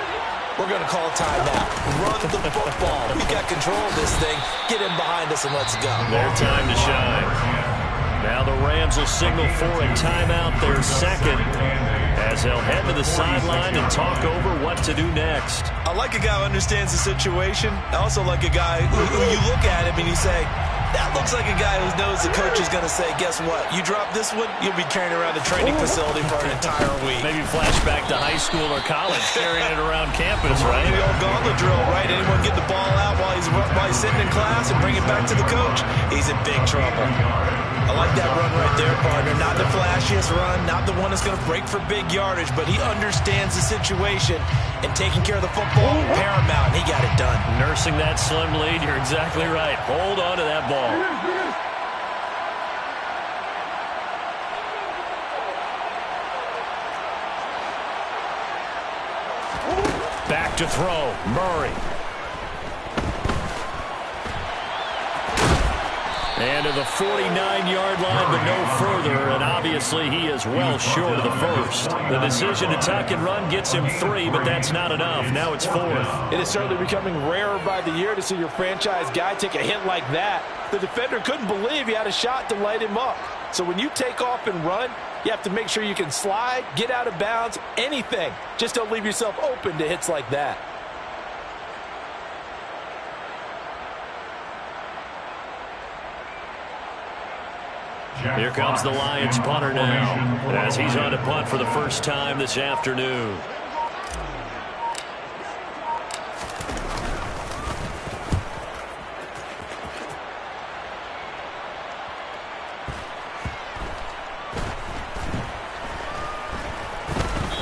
we're going to call a timeout. Run the football. We got control of this thing. Get in behind us and let's go. Their time to shine. Now the Rams will signal for a timeout, their second, as they'll head to the sideline and talk over what to do next. I like a guy who understands the situation. I also like a guy who you look at him and you say, that looks like a guy who knows the coach is going to say, guess what? You drop this one, you'll be carrying around the training facility for an entire week. Maybe flashback to high school or college, carrying it around campus, right? The old gauntlet drill, right? Anyone get the ball out while he's sitting in class and bring it back to the coach? He's in big trouble. I like that run right there, partner. Not the flashiest run, not the one that's going to break for big yardage, but he understands the situation, and taking care of the football, paramount. He got it done. Nursing that slim lead, you're exactly right. Hold on to that ball. Back to throw, Murray. And to the 49-yard line, but no further, and obviously he is well short of the first. The decision to tuck and run gets him 3, but that's not enough. Now it's 4th. It is certainly becoming rarer by the year to see your franchise guy take a hit like that. The defender couldn't believe he had a shot to light him up. So when you take off and run, you have to make sure you can slide, get out of bounds, anything. Just don't leave yourself open to hits like that. Here comes the Lions punter now, as he's on to punt for the first time this afternoon.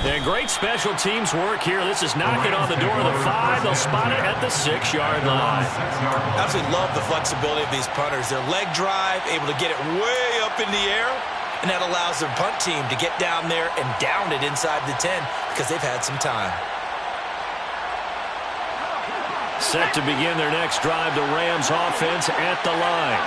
And great special teams work here. This is knocking on the door of the 5. They'll spot it at the 6-yard line. Absolutely love the flexibility of these punters. Their leg drive, able to get it way up in the air, and that allows their punt team to get down there and down it inside the 10 because they've had some time. Set to begin their next drive, the Rams offense at the line.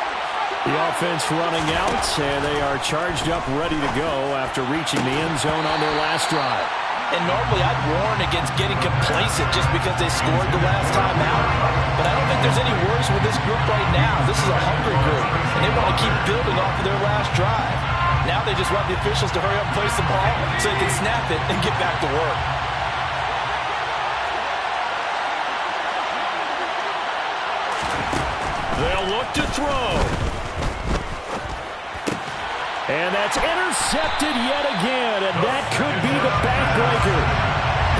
The offense running out, and they are charged up, ready to go after reaching the end zone on their last drive. And normally I'd warn against getting complacent just because they scored the last time out. But I don't think there's any worries with this group right now. This is a hungry group, and they want to keep building off of their last drive. Now they just want the officials to hurry up and place the ball so they can snap it and get back to work. They'll look to throw. And that's intercepted yet again, and that could be the backbreaker.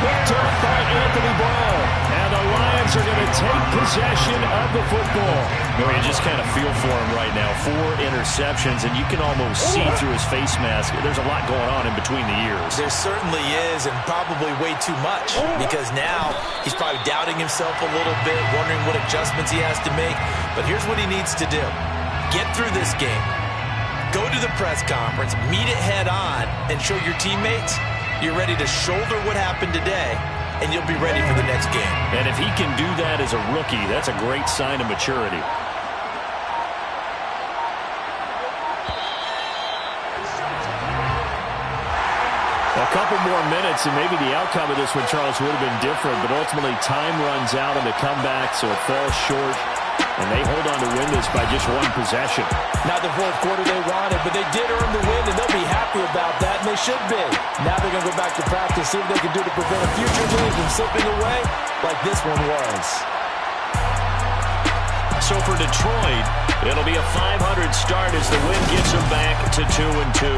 Picked up by Anthony Brown. And the Lions are going to take possession of the football. You just kind of feel for him right now. 4 interceptions, and you can almost see through his face mask. There's a lot going on in between the ears. There certainly is, and probably way too much, because now he's probably doubting himself a little bit, wondering what adjustments he has to make. But here's what he needs to do. Get through this game. Go to the press conference, meet it head on, and show your teammates you're ready to shoulder what happened today, and you'll be ready for the next game. And if he can do that as a rookie, that's a great sign of maturity. A couple more minutes, and maybe the outcome of this one, Charles, would have been different, but ultimately time runs out on the comeback, so it falls short. And they hold on to win this by just 1 possession. Not the fourth quarter they wanted, but they did earn the win, and they'll be happy about that, and they should be. Now they're going to go back to practice, see what they can do to prevent a future win from slipping away like this one was. So for Detroit, it'll be a 500 start as the win gets them back to 2-2.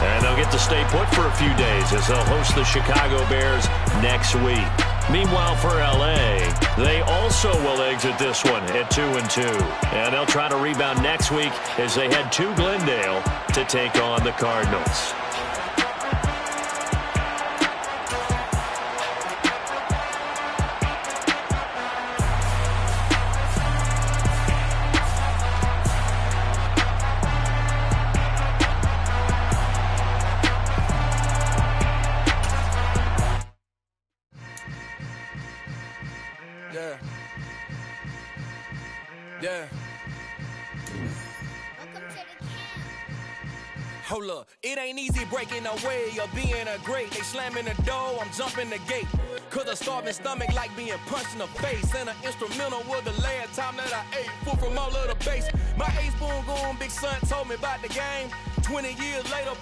And they'll get to stay put for a few days as they'll host the Chicago Bears next week. Meanwhile, for L.A., they also will exit this one at 2-2. And they'll try to rebound next week as they head to Glendale to take on the Cardinals. Yeah. Hold up, it ain't easy breaking away or being a great. They slamming the door, I'm jumping the gate. Cause a starving stomach like being punched in the face. And an instrumental was the last time that I ate food from all of the base. My ace boom goon big son told me about the game. 20 years later,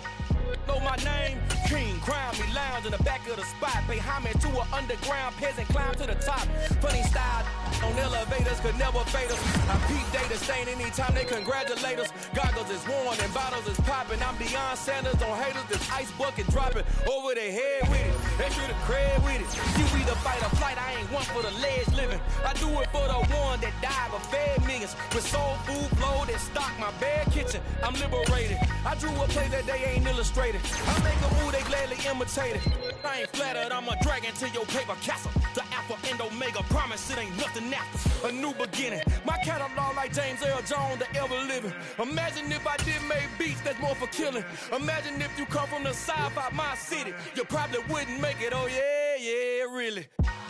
know my name. King, crown me, lounge in the back of the spot. Pay homage to an underground peasant, climb to the top. Funny style on elevators could never fade us. I peep data stain anytime they congratulate us. Goggles is worn and bottles is popping. I'm Deion Sanders on haters, this ice bucket dropping over their head with it. They should have cred with it. You either fight or flight, I ain't one for the ledge living. I do it for the one that died but fed millions. With soul food flow that stock my bad kitchen. I'm liberated. I drew a play that they ain't illustrated. I make a move, they gladly imitate it. I ain't flattered, I'm a dragon to your paper castle. The Alpha and Omega, promise it ain't nothing after. A new beginning. My catalog like James Earl Jones, the ever living. Imagine if I did make beats that's more for killing. Imagine if you come from the south out my city. You probably wouldn't make it, oh yeah, really.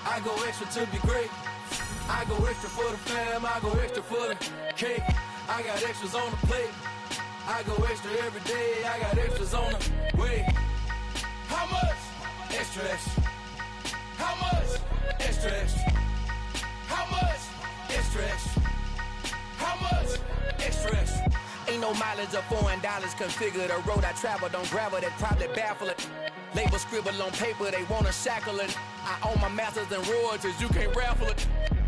I go extra to be great. I go extra for the fam, I go extra for the cake. I got extras on the plate. I go extra every day, I got extras on the way. How much? Extra, extra. How much? Extra, extra. How much? Extra, extra. How much? Extra, extra. Ain't no mileage of $4 configure the road I travel. Don't gravel that probably baffle it. Label scribble on paper, they wanna shackle it. I own my masters and royalties, you can't raffle it.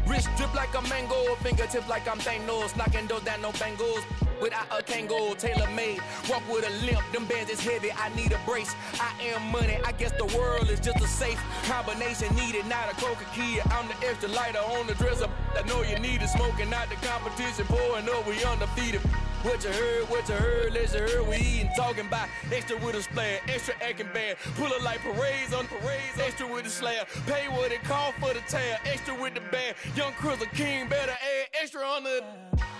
Wrist drip like a mango, fingertips like I'm Thanos. Knocking those down, no bangles. Without a Kango, tailor-made. Walk with a limp, them bands is heavy, I need a brace. I am money, I guess the world is just a safe combination needed, not a coca key. I'm the extra lighter on the dresser. I know you need it, smoking out the competition, pouring up, we undefeated. What you heard, let's heard, we eating, talking about extra with a splash, extra acting bad. Pull it like parades on parades, extra with the slab. Pay what it call for the tab, extra with the band. Young Cruz, a king, better add extra on the.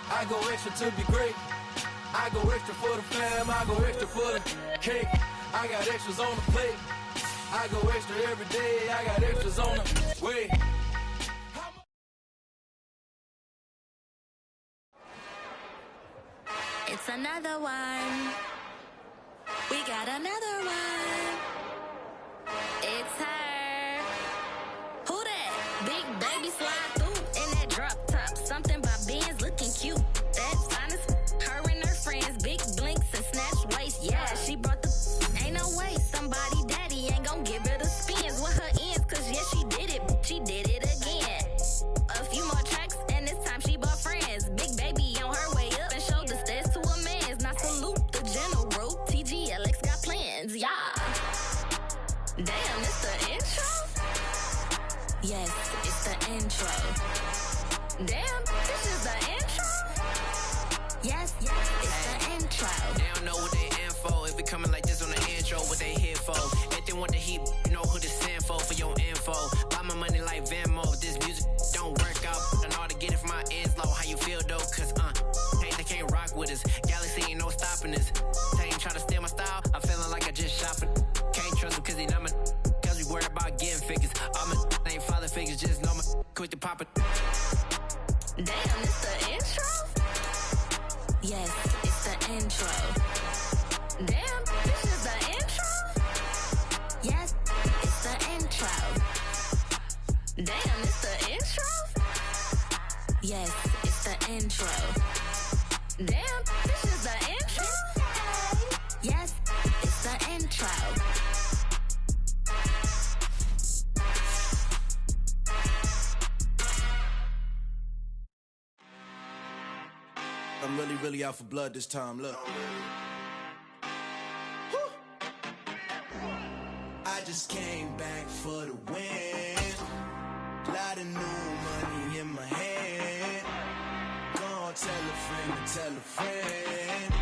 I go extra to be great. I go extra for the fam, I go extra for the cake. I got extras on the plate. I go extra every day, I got extras on the way. It's another one. We got another one. It's her. Who that? Big baby slide through in that drop top. Something by Benz looking cute. That's honest. Her and her friends, big blinks and snatch waist. Yeah, she brought the. Ain't no way somebody daddy ain't gon' give her the spins with her ends. Cause yeah, she did it. She did it again. A few more tracks and this time she bought friends. Big baby on her way up and showed the stairs to a man's. Now salute the general. TGLX got plans. Yeah. Damn, it's the intro? Yes, it's the intro. Damn, this is the intro? Yes, it's the intro. They don't know what they in for. If we coming like this on the intro, what they here for? If they want the heat, you know who to send for your info. Buy my money like Venmo. If this music don't work out, I know to get it from my ends low. How you feel though? Cause they can't rock with us. Galaxy ain't no stopping us. They ain't trying to steal my style. I'm feeling like I just shopping. Can't trust them cause they not my. Cause we worried about getting figures. All my ain't father figures. Just know my quick to pop it. Damn, it's the intro? Yes, it's the intro. Damn, this is the intro? Yes, it's the intro. Damn, it's the intro? Yes, it's the intro. Damn, this is the intro? Yes, it's the intro. I'm really out for blood this time, look. I just came back for the win. Lot of new money in my hand. Gonna tell a friend to tell a friend.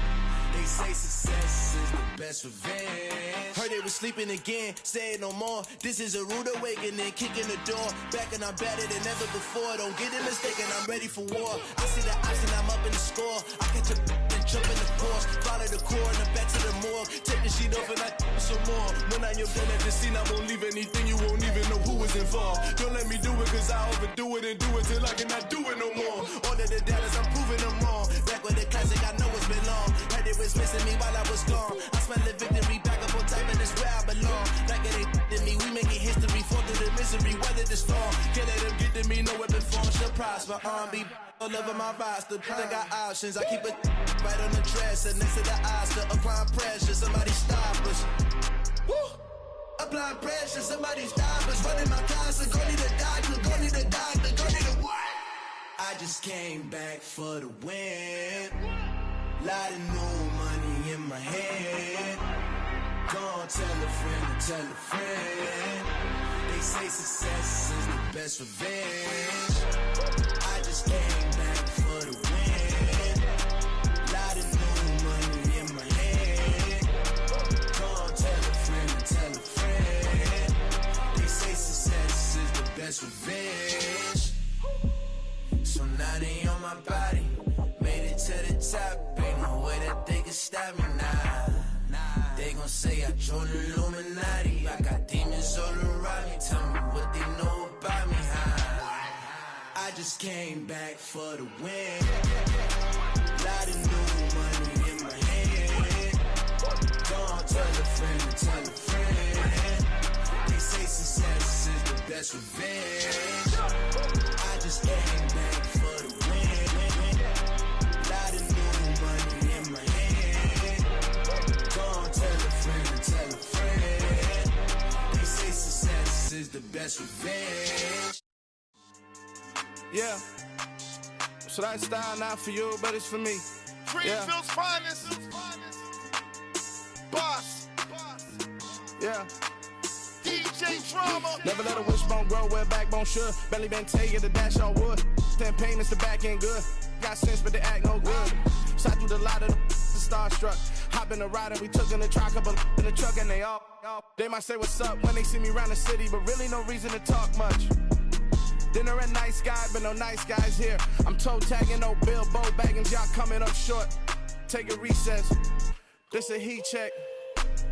They say success is the best revenge. Heard they was sleeping again, say it no more. This is a rude awakening, kicking the door. Back and I'm better than ever before. Don't get it mistaken, I'm ready for war. I see the option, I'm up in the score. I catch a and jump in the course. Follow the core and back to the morgue. Take the sheet off and I some more. When I'm done at the scene, I won't leave anything. You won't even know who was involved. Don't let me do it cause I overdo it and do it till I cannot do it no more. All of the Dallas, I'm proving them wrong. Back with the classic, I know it's been long. Heard it was missing me while I was gone. I smell the victory back up on time and it's where I belong. Like it ain't me, we making history. Fall through the misery. the storm. Can't let them get to me, no weapon form should prosper. R&B all over my roster. I got options, I keep it right on the dresser. Next to the Oscar, applying pressure, somebody stop us. Woo! Applying pressure, somebody stop us. Running my concert, go need a doctor, go need a doctor, go need a what? I just came back for the win. Lot of new money in my head. Go tell a friend, tell a friend. They say success is the best revenge. I just came back for the win. Lot of new money in my head. Go tell a friend, tell a friend. They say success is the best revenge. So now they on my body. Made it to the top. Ain't no way that they can stop me now. They gon' say I joined the Illuminati. I got demons all around me. Tell me what they know about me, huh? I just came back for the win. Lot of new money in my head. Don't tell a friend, tell a friend. They say success is the best revenge. I just came back for the win. Lot of new money in my head. Don't tell a friend, tell a friend. They say success is the best revenge. Yeah. So that style not for you, but it's for me. Greenfield's finest. Boss. Yeah. DJ Drama. Never let a wishbone grow where backbone should. Belly been taking the dash all wood. 10 payments, the back end good. Got sense, but they act no good. Shot through the lot of the starstruck. Hop in the ride and we took in the truck, couple in the truck and they all. They might say what's up when they see me around the city, but really no reason to talk much. Dinner at nice guy, but no nice guys here. I'm toe tagging, no Bilbo Baggins, y'all coming up short. Take a recess. This a heat check.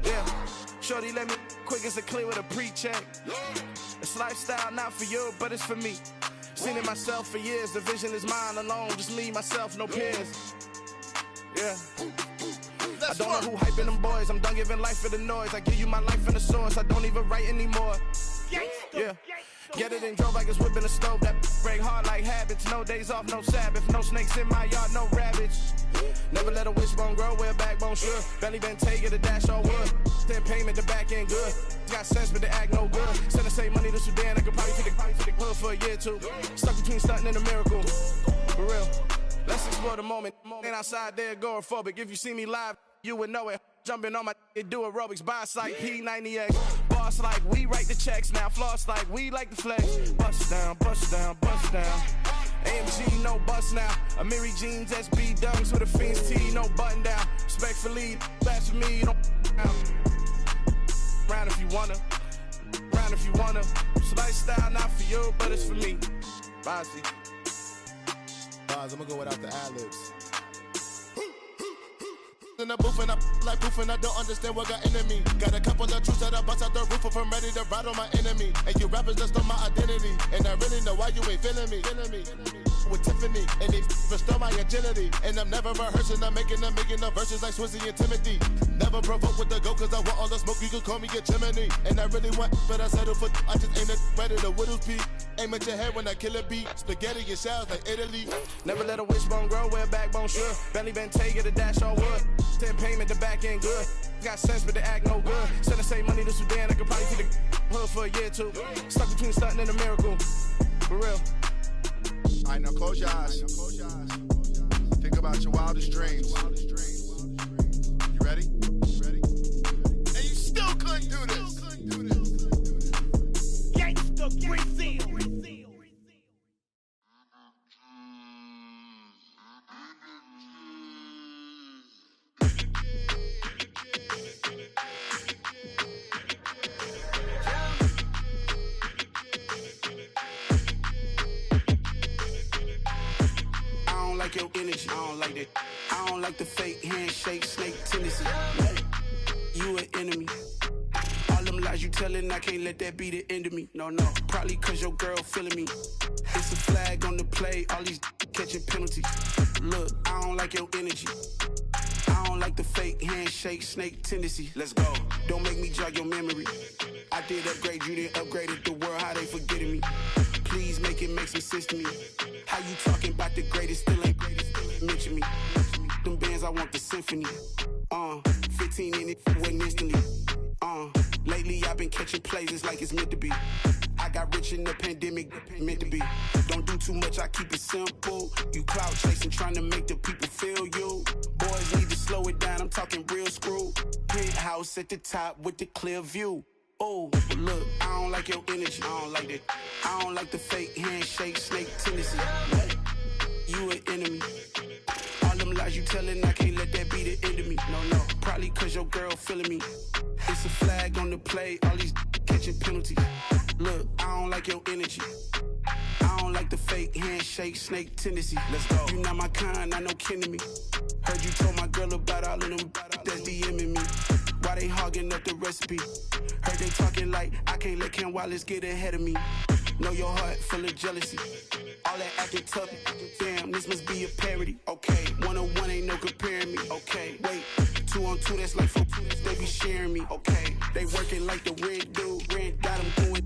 Yeah. Shorty let me quick as a clear with a pre-check. It's lifestyle not for you, but it's for me. Seen it myself for years. The vision is mine alone. Just me, myself, no peers. Yeah. I don't know who hyping them boys. I'm done giving life for the noise. I give you my life in the source. I don't even write anymore. Yeah. Get it and drove like it's whipping the stove. That break hard like habits. No days off, no Sabbath. No snakes in my yard, no rabbits. Never let a wishbone grow where backbone should. Belly been taking the dash all wood. 10 payment, the back end good. Got sense, but they act no good. Send the same money to Sudan. I could probably take the hood for a year or two. Stuck between stunting and a miracle. For real. Let's explore the moment. Ain't outside there agoraphobic. If you see me live, you would know it. Jumping on my do aerobics, boss like P90X. Boss like we write the checks now. Floss like we like the flex. Bust down, bust down, bust down. AMG, no bust now. Amiri jeans, SB dunks with a Fiends T, no button down. Respectfully, that's for me, don't down. Round if you wanna, round if you wanna. So lifestyle not for you, but it's for me. Bossy. Bars, I'm gonna go without the ad-libs. In the booth and I like proof and I don't understand what got into me. Got a couple of truths that I bust out the roof if I'm ready to ride on my enemy. And you rappers just on my identity. And I really know why you ain't feeling me. With Tiffany, and they restore my agility. And I'm never rehearsing, I'm making a million of verses like Swizzy and Timothy. Never provoke with the go, cause I want all the smoke, you can call me a chimney. And I really want, but I settle for, I just ain't ready to widow's peak. Aim at your head when I kill a beat. Spaghetti and shells like Italy. Never let a wishbone grow where backbone should. Belly been taking the dash all wood. 10 payment, the back end good. Got sense, but they act no good. Send the same money to Sudan, I could probably take the hood for a year or two. Stuck between stunting and a miracle. For real. All right, now close your eyes. Think about your wildest dreams. You ready? And you still couldn't do this. Gangsta Brazil. Like your energy, I don't like that. I don't like the fake handshake, snake tendency. You an enemy. All them lies you telling, I can't let that be the end of me. No, probably cause your girl feeling me. It's a flag on the play, all these catching penalties. Look, I don't like your energy. I don't like the fake handshake, snake tendency. Let's go. Don't make me jog your memory. I did upgrade you, then upgraded the world. How they forgetting me? Please make it make some sense to me. How you talking about the greatest, still ain't greatest? Mention me. Them bands, I want the symphony. 15 in it, wasn't instantly. Lately I've been catching plays, it's like it's meant to be. I got rich in the pandemic, meant to be. Don't do too much, I keep it simple. You clout chasing, trying to make the people feel you. Boys need to slow it down, I'm talking real screw. Penthouse at the top with the clear view. Oh, look, I don't like your energy, I don't like that. I don't like the fake handshake, snake tendency. What? You an enemy. All them lies you telling, I can't let that be the end of me. No, probably cause your girl feeling me. It's a flag on the play, all these catching penalties. Look, I don't like your energy. I don't like the fake handshake, snake tendency. Let's go. You not my kind, I know kin to me. Heard you told my girl about all of them that's DMing me. Why they hogging up the recipe? Heard they talking like I can't let Ken Wallace get ahead of me. Know your heart full of jealousy. All that acting tough, damn, this must be a parody. Okay, 101 ain't no comparing me. Okay, wait, 2 on 2, that's like 4 they be sharing me. Okay, they working like the rent dude. Rent got them going,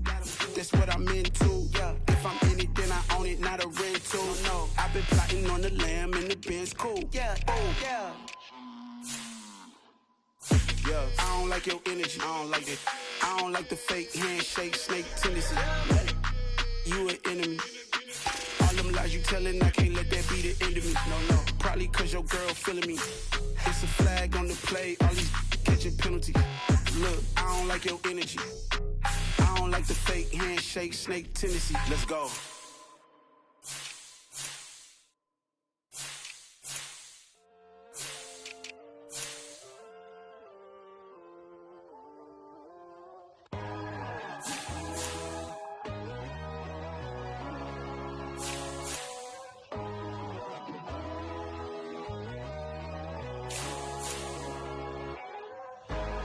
that's what I'm into. Yeah, if I'm in it, then I own it, not a rental. No, I've been plotting on the lamb and the Benz cool. Yeah, oh, yeah. Yeah, I don't like your energy, I don't like it. I don't like the fake handshake, snake tendency. What? You an enemy. All them lies you telling, I can't let that be the end of me. No, probably cause your girl feeling me. It's a flag on the play, all these catching penalties. Look, I don't like your energy. I don't like the fake handshake, snake tendency. Let's go.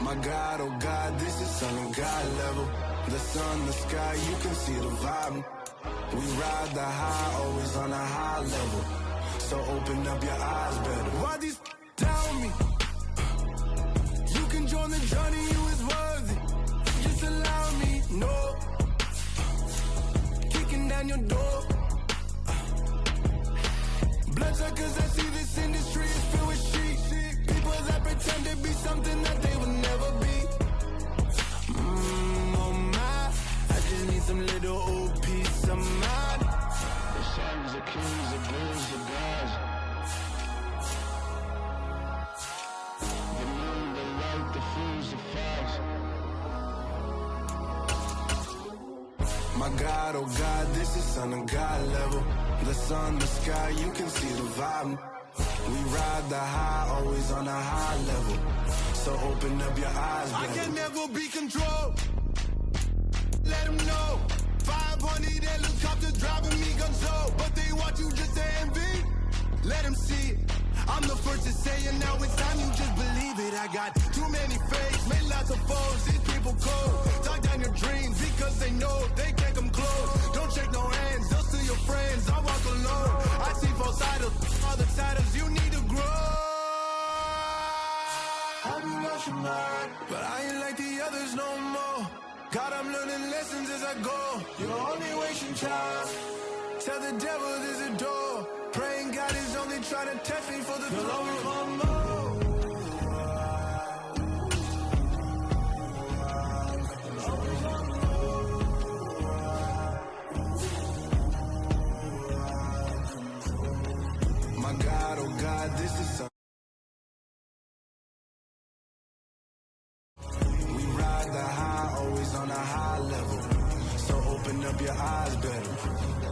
My God, oh God, this is son of God level. The sun, the sky, you can see the vibe. We ride the high, always on a high level. So open up your eyes better. Why these tell me? You can join the journey, you is worthy. Just allow me, no. Kicking down your door. Bloodsuckers, I see this industry is filled with shit. People that pretend to be something that they will never be. Oh my, I just need some little old peace of mind. The sons, the kings, the bulls, the gods. The moon, the light, the fools, the facts. My God, oh God, this is son of God level. The sun, the sky, you can see the vibe. We ride the high, always on a high level. So open up your eyes, baby. I can never be controlled. Let them know. 500 helicopters driving me gonzo. But they want you just to envy. Let them see it. I'm the first to say it, now it's time you just believe it. I got too many fakes, made lots of foes. These people cold. Talk down your dreams because they know they can't come close. Don't shake no hands, they'll steal your friends. I walk alone. I see falsettos, other titles, you need to grow. I've been watching mine, but I ain't like the others no more. God, I'm learning lessons as I go. You're only wasting time. Tell the devil there's a door. Praying God is only trying to test me for the glory of more. My God, oh God, this is something. We ride the high, always on a high level. So open up your eyes better.